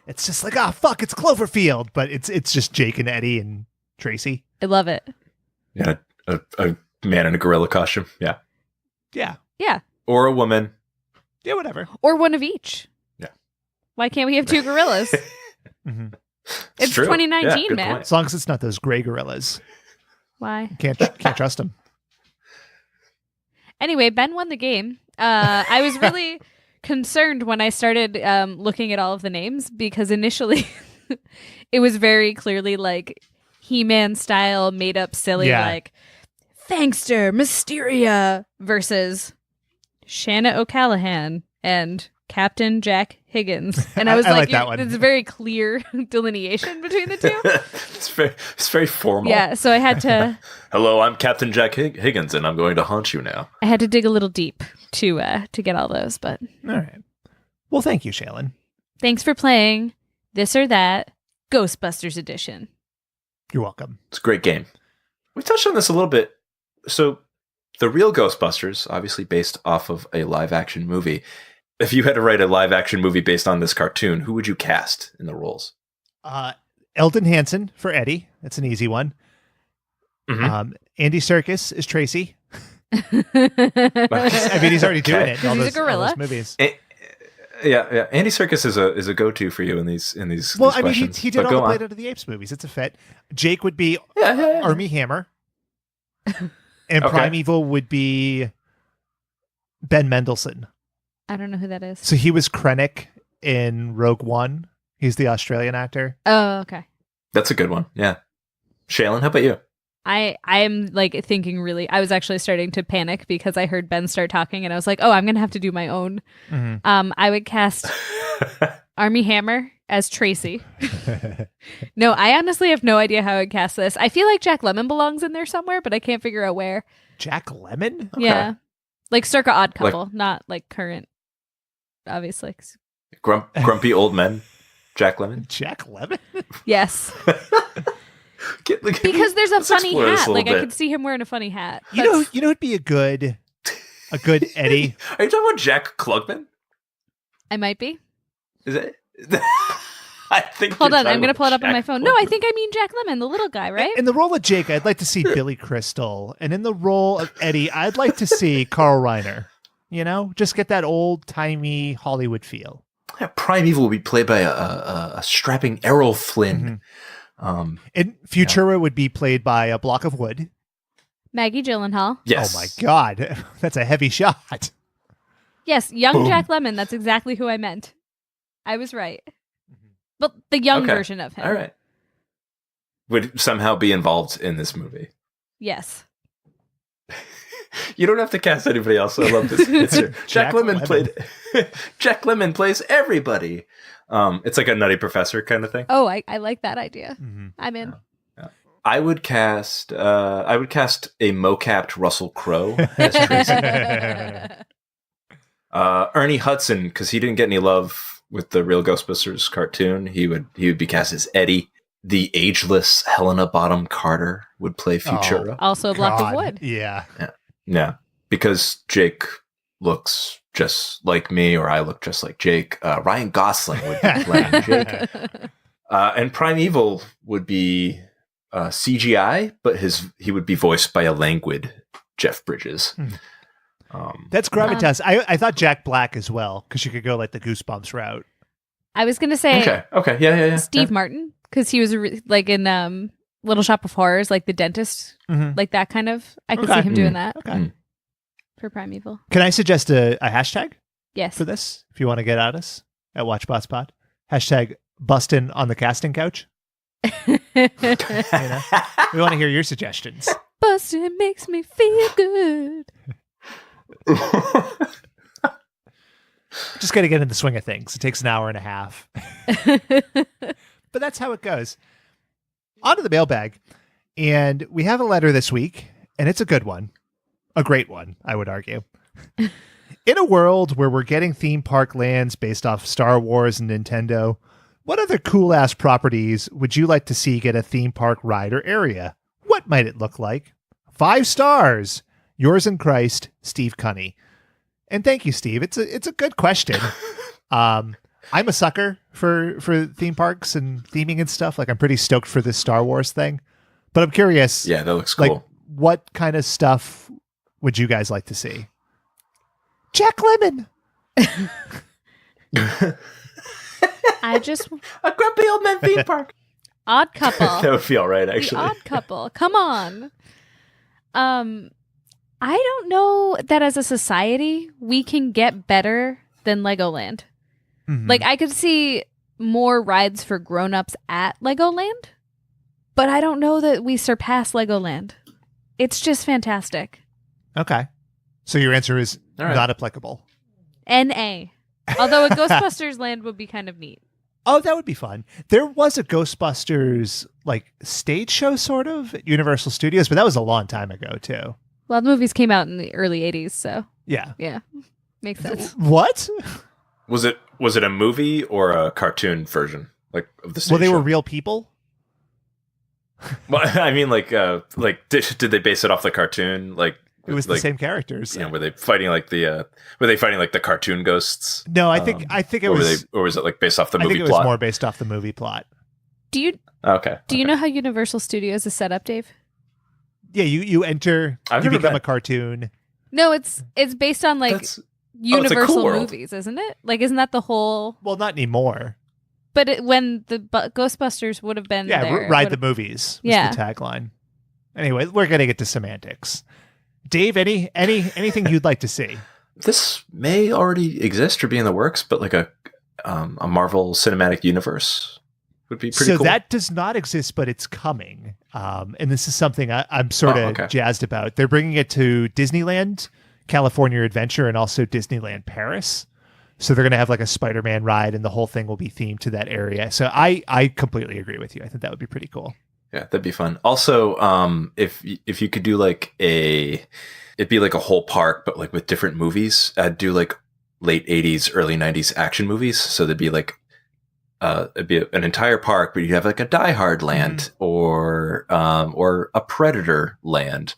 It's just like, fuck, it's Cloverfield, but it's just Jake and Eddie and Tracy. I love it. Yeah, a man in a gorilla costume. Yeah. Yeah. Yeah. Or a woman. Yeah, whatever. Or one of each. Yeah. Why can't we have two gorillas? Mm-hmm. It's true. 2019, Yeah, man. point. As long as it's not those gray gorillas. Why? Can't trust them. Anyway, Ben won the game. I was really concerned when I started looking at all of the names because initially it was very clearly like He-Man style, made up silly, like Fangster, Mysteria versus Shanna O'Callahan and Captain Jack Higgins. And I was I like, like that one. It's a very clear delineation between the two. It's very formal. Yeah, so I had to Hello, I'm Captain Jack Higgins, and I'm going to haunt you now. I had to dig a little deep to get all those, but All right. Well, thank you, Shaylin. thanks for playing This or That Ghostbusters Edition. You're welcome. It's a great game. We touched on this a little bit. So, the real Ghostbusters, obviously based off of a live-action movie. If you had to write a live-action movie based on this cartoon, who would you cast in the roles? Eldon Hansen for Eddie. That's an easy one. Andy Serkis is Tracy. I mean, he's already doing it in all He's a those, all gorilla. those movies. Yeah. Andy Serkis is a go-to for you in these. Well, these I mean, questions. he did But all go the on. Planet of the Apes movies. It's a fit. Jake would be Yeah. Armie Hammer, and Okay. Primeval would be Ben Mendelsohn. I don't know who that is. So he was Krennic in Rogue One. He's the Australian actor. Oh, okay. That's a good one. Yeah. Shaylin, how about you? I am like thinking really. I was actually starting to panic because I heard Ben start talking, and I was like, "Oh, I'm gonna have to do my own." I would cast Armie Hammer as Tracy. No, I honestly have no idea how I'd cast this. I feel like Jack Lemmon belongs in there somewhere, but I can't figure out where. Jack Lemmon? Yeah, like circa Odd Couple, not like current. Obviously, Grumpy old men. Jack Lemmon. Jack Lemmon? yes. Because there's a funny hat. Like I could see him wearing a funny hat. You know, it'd be a good Eddie. Are you talking about Jack Klugman? I might be. Is it? I think. Hold you're on, talking I'm gonna about pull it up on Jack my phone. Klugman. No, I think I mean Jack Lemmon, the little guy, right? In the role of Jake, I'd like to see Billy Crystal, and in the role of Eddie, I'd like to see Carl Reiner. You know, just get that old timey Hollywood feel. Yeah, Primeval will be played by a strapping Errol Flynn. And Futura would be played by a block of wood. Maggie Gyllenhaal. Yes. Oh my God, that's a heavy shot. Yes, young Boom. Jack Lemmon. That's exactly who I meant. I was right. But the young version of him. All right. Would somehow be involved in this movie. Yes. You don't have to cast anybody else. I love this answer. Jack Lemmon played. Jack Lemmon plays everybody. It's like a Nutty Professor kind of thing. Oh, I like that idea. I'm in. I would cast a mo-capped Russell Crowe as Tracy. Ernie Hudson, because he didn't get any love with the real Ghostbusters cartoon. He would be cast as Eddie. The ageless Helena Bonham Carter would play Futura. Also a block of wood. Yeah. Yeah, because Jake looks just like me, or I look just like Jake. Ryan Gosling would be playing Jake. And Primeval would be CGI, but he would be voiced by a languid Jeff Bridges. That's gravitas. I thought Jack Black as well, because you could go like the Goosebumps route. I was going to say Okay. Yeah. Steve Martin, because he was like in Little Shop of Horrors, like the dentist, like that kind of. I could see him doing that. Okay. For Primeval. Can I suggest a hashtag? Yes. For this, if you want to get at us at WatchBotsPod, hashtag Bustin' on the casting couch. You know? We want to hear your suggestions. Bustin' makes me feel good. Just got to get in the swing of things. It takes an hour and a half. But that's how it goes. On to the mailbag. And we have a letter this week, and it's a good one. A great one, I would argue. In a world where we're getting theme park lands based off Star Wars and Nintendo, what other cool-ass properties would you like to see get a theme park ride or area? What might it look like? 5 stars. Yours in Christ, Steve Cunny. And thank you, Steve. It's a good question. I'm a sucker for theme parks and theming and stuff. Like, I'm pretty stoked for this Star Wars thing. But I'm curious. Yeah, that looks cool. Like, what kind of stuff would you guys like to see? Jack Lemmon. I just a grumpy old man theme park. Odd Couple. That would be all right, actually. The Odd Couple. Come on. I don't know that as a society we can get better than Legoland. Like, I could see more rides for grown-ups at Legoland, but I don't know that we surpass Legoland. It's just fantastic. Okay. So your answer is not applicable. N.A. Although a Ghostbusters land would be kind of neat. Oh, that would be fun. There was a Ghostbusters like stage show sort of at Universal Studios, but that was a long time ago too. Well, the movies came out in the early 80s, so yeah. Makes sense. What? Was it a movie or a cartoon version like of the stage Well, they show? were real people. Well, I mean, did they base it off the cartoon? Like, it was the same characters. Yeah, were they fighting like the cartoon ghosts? No, I think it was. Or was it like based off the movie I think it plot? was more based off the movie plot. Do you know how Universal Studios is set up, Dave? Yeah, you enter, I've you never become been. a cartoon. No, it's based on like That's- Universal cool world. movies, isn't it? Like, isn't that the whole? Well, not anymore. But when the Ghostbusters would have been Yeah, there, ride it the would've- movies was Yeah. the tagline. Anyway, we're going to get to semantics. Dave, anything you'd like to see? This may already exist or be in the works, but like a Marvel Cinematic Universe would be pretty So cool. that does not exist, but it's coming. And this is something I'm sort of okay. jazzed about. They're bringing it to Disneyland, California Adventure, and also Disneyland Paris. So they're going to have like a Spider-Man ride, and the whole thing will be themed to that area. So I completely agree with you. I think that would be pretty cool. Yeah, that'd be fun. Also, if you could do like it'd be like a whole park, but like with different movies. I'd do like late 80s, early 90s action movies. So there'd be like it'd be an entire park, but you'd have like a Die Hard land or a Predator land,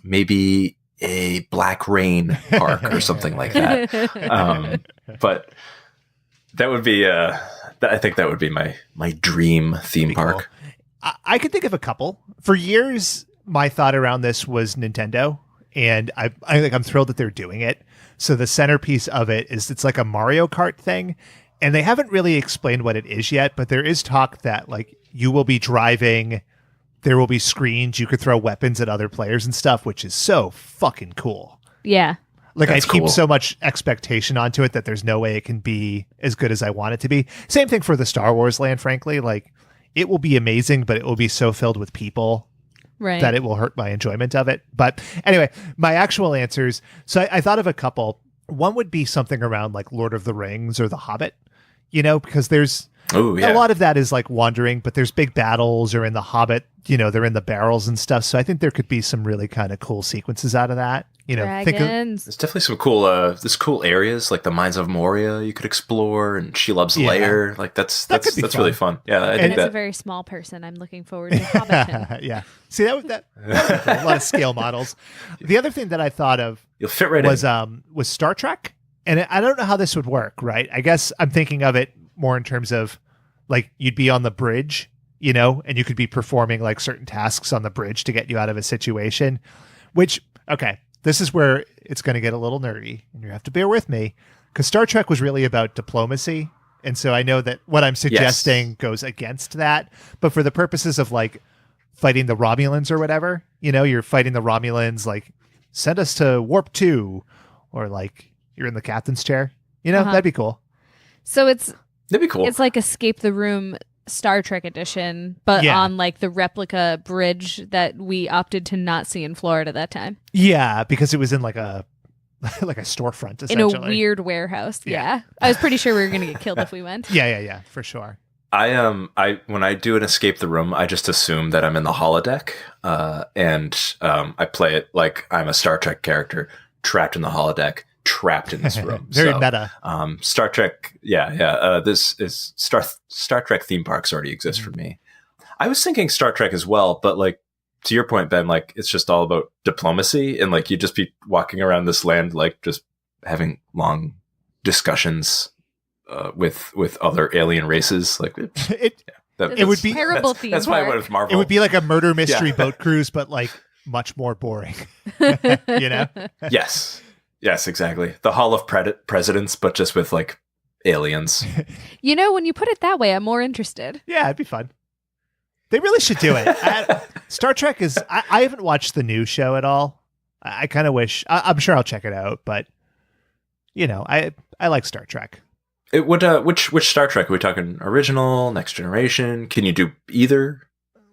maybe a Black Rain park or something like that. But that would be I think that would be my dream theme park. Cool. I could think of a couple. For years, my thought around this was Nintendo, and I think I'm thrilled that they're doing it. So the centerpiece of it is it's like a Mario Kart thing, and they haven't really explained what it is yet, but there is talk that like you will be driving, there will be screens, you could throw weapons at other players and stuff, which is so fucking cool. Yeah. Like That's I keep cool. so much expectation onto it that there's no way it can be as good as I want it to be. Same thing for the Star Wars land, frankly. Like it will be amazing, but it will be so filled with people Right. that it will hurt my enjoyment of it. But anyway, my actual answers. So I thought of a couple. One would be something around like Lord of the Rings or The Hobbit, because there's a lot of that is like wandering, but there's big battles, or in The Hobbit, they're in the barrels and stuff. So I think there could be some really kind of cool sequences out of that. Dragons. There's definitely some cool areas like the Mines of Moria you could explore, and She Loves Lair. Like that's really fun. Yeah, I think As a that. very small person, I'm looking forward to Hobbiton. Yeah. See, that would be cool. A lot of scale models. The other thing that I thought of You'll fit right was Star Trek. And I don't know how this would work, right? I guess I'm thinking of it more in terms of like you'd be on the bridge, and you could be performing like certain tasks on the bridge to get you out of a situation, which, okay, this is where it's going to get a little nerdy, and you have to bear with me, because Star Trek was really about diplomacy. And so I know that what I'm suggesting goes against that. But for the purposes of like fighting the Romulans or whatever, you're fighting the Romulans, like send us to warp 2, or like you're in the captain's chair, that'd be cool. So that'd be cool. It's like Escape the Room Star Trek edition, but on like the replica bridge that we opted to not see in Florida that time. Yeah, because it was in like a storefront, essentially. In a weird warehouse. Yeah. I was pretty sure we were going to get killed if we went. Yeah, for sure. I when I do an Escape the Room, I just assume that I'm in the holodeck, and I play it like I'm a Star Trek character trapped in the holodeck, trapped in this room. Very meta. Star Trek, this is Star Trek theme parks already exist for me. I was thinking Star Trek as well, but like to your point, Ben, like it's just all about diplomacy, and like you'd just be walking around this land, like just having long discussions with other alien races. Like it would be terrible theme That's why I park. went with Marvel. It would be like a murder mystery boat cruise, but like much more boring. Yes, exactly. The Hall of Presidents, but just with like aliens. When you put it that way, I'm more interested. Yeah, it'd be fun. They really should do it. Star Trek is. I haven't watched the new show at all. I kind of wish. I'm sure I'll check it out, but I like Star Trek. It would. Which Star Trek are we talking? Original, Next Generation? Can you do either?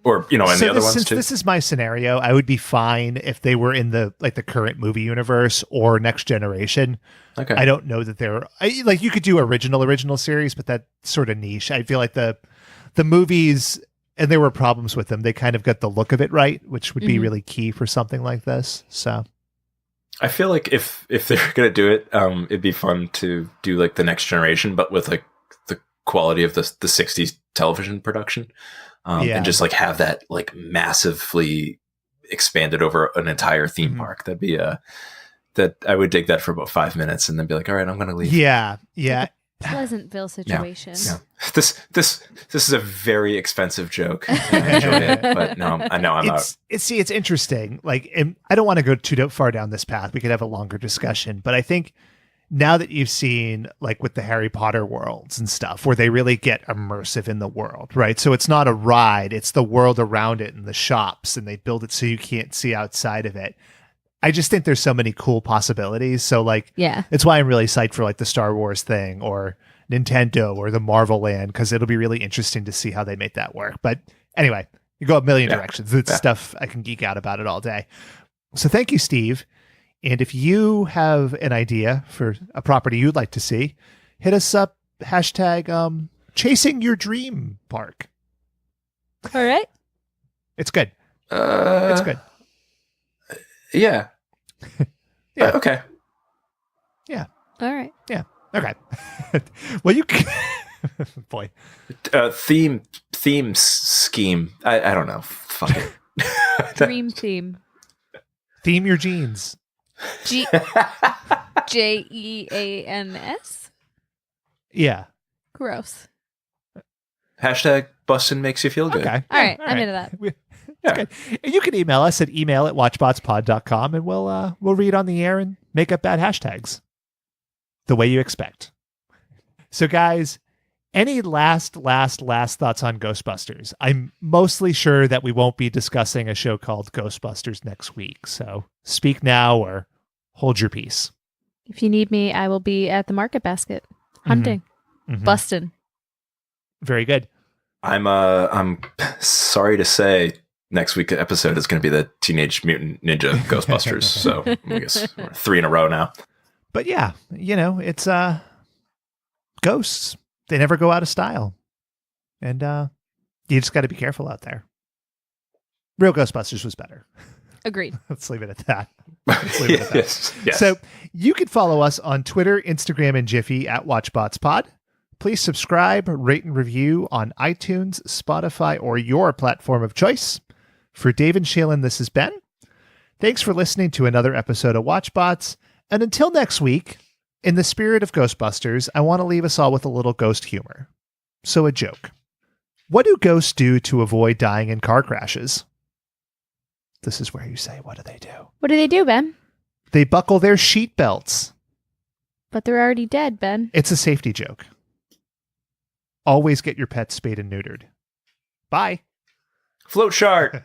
Or and the other ones since too. This is my scenario, I would be fine if they were in the current movie universe or Next Generation. Okay. I don't know that they're like you could do original series, but that's sort of niche. I feel like the movies, and there were problems with them. They kind of got the look of it right, which would be really key for something like this. So I feel like if they're gonna do it, it'd be fun to do like the Next Generation, but with like the quality of the 60s television production. And just like have that like massively expanded over an entire theme park. That'd be that I would dig that for about 5 minutes and then be like, all right, I'm going to leave. Yeah. Pleasantville situation. No. This is a very expensive joke. I enjoy it, but no, I know I'm out. It's interesting. Like, and I don't want to go too far down this path. We could have a longer discussion, but I think now that you've seen, like, with the Harry Potter worlds and stuff, where they really get immersive in the world, right? So it's not a ride; it's the world around it and the shops, and they build it so you can't see outside of it. I just think there's so many cool possibilities. So, like, it's why I'm really psyched for, like, the Star Wars thing or Nintendo or the Marvel Land, because it'll be really interesting to see how they make that work. But anyway, you go a million directions. It's stuff I can geek out about it all day. So thank you, Steve. And if you have an idea for a property you'd like to see, hit us up, hashtag chasing your dream park. All right. It's good. It's good. Yeah. Yeah. Okay. Yeah. All right. Yeah. Okay. Well, you can... Boy. Theme scheme. I don't know. Fuck it. Dream theme. Theme your jeans. Jeans? Yeah. Gross. Hashtag Bustin' makes you feel good. Okay. All right. I'm into that. That's good. And you can email us at email@watchbotspod.com, and we'll read on the air and make up bad hashtags the way you expect. So, guys, any last thoughts on Ghostbusters? I'm mostly sure that we won't be discussing a show called Ghostbusters next week. So speak now or hold your peace. If you need me, I will be at the market basket hunting, busting. Very good. I'm sorry to say, next week's episode is going to be the Teenage Mutant Ninja Ghostbusters. So I guess we're 3 in a row now. But yeah, it's ghosts. They never go out of style. And you just got to be careful out there. Real Ghostbusters was better. Agreed. Let's leave it at that. Yes. So you can follow us on Twitter, Instagram, and Jiffy at WatchBotsPod. Please subscribe, rate, and review on iTunes, Spotify, or your platform of choice. For Dave and Shaylin, this is Ben. Thanks for listening to another episode of WatchBots. And until next week, in the spirit of Ghostbusters, I want to leave us all with a little ghost humor. So a joke. What do ghosts do to avoid dying in car crashes? This is where you say, what do they do? What do they do, Ben? They buckle their seat belts. But they're already dead, Ben. It's a safety joke. Always get your pets spayed and neutered. Bye. Float shark.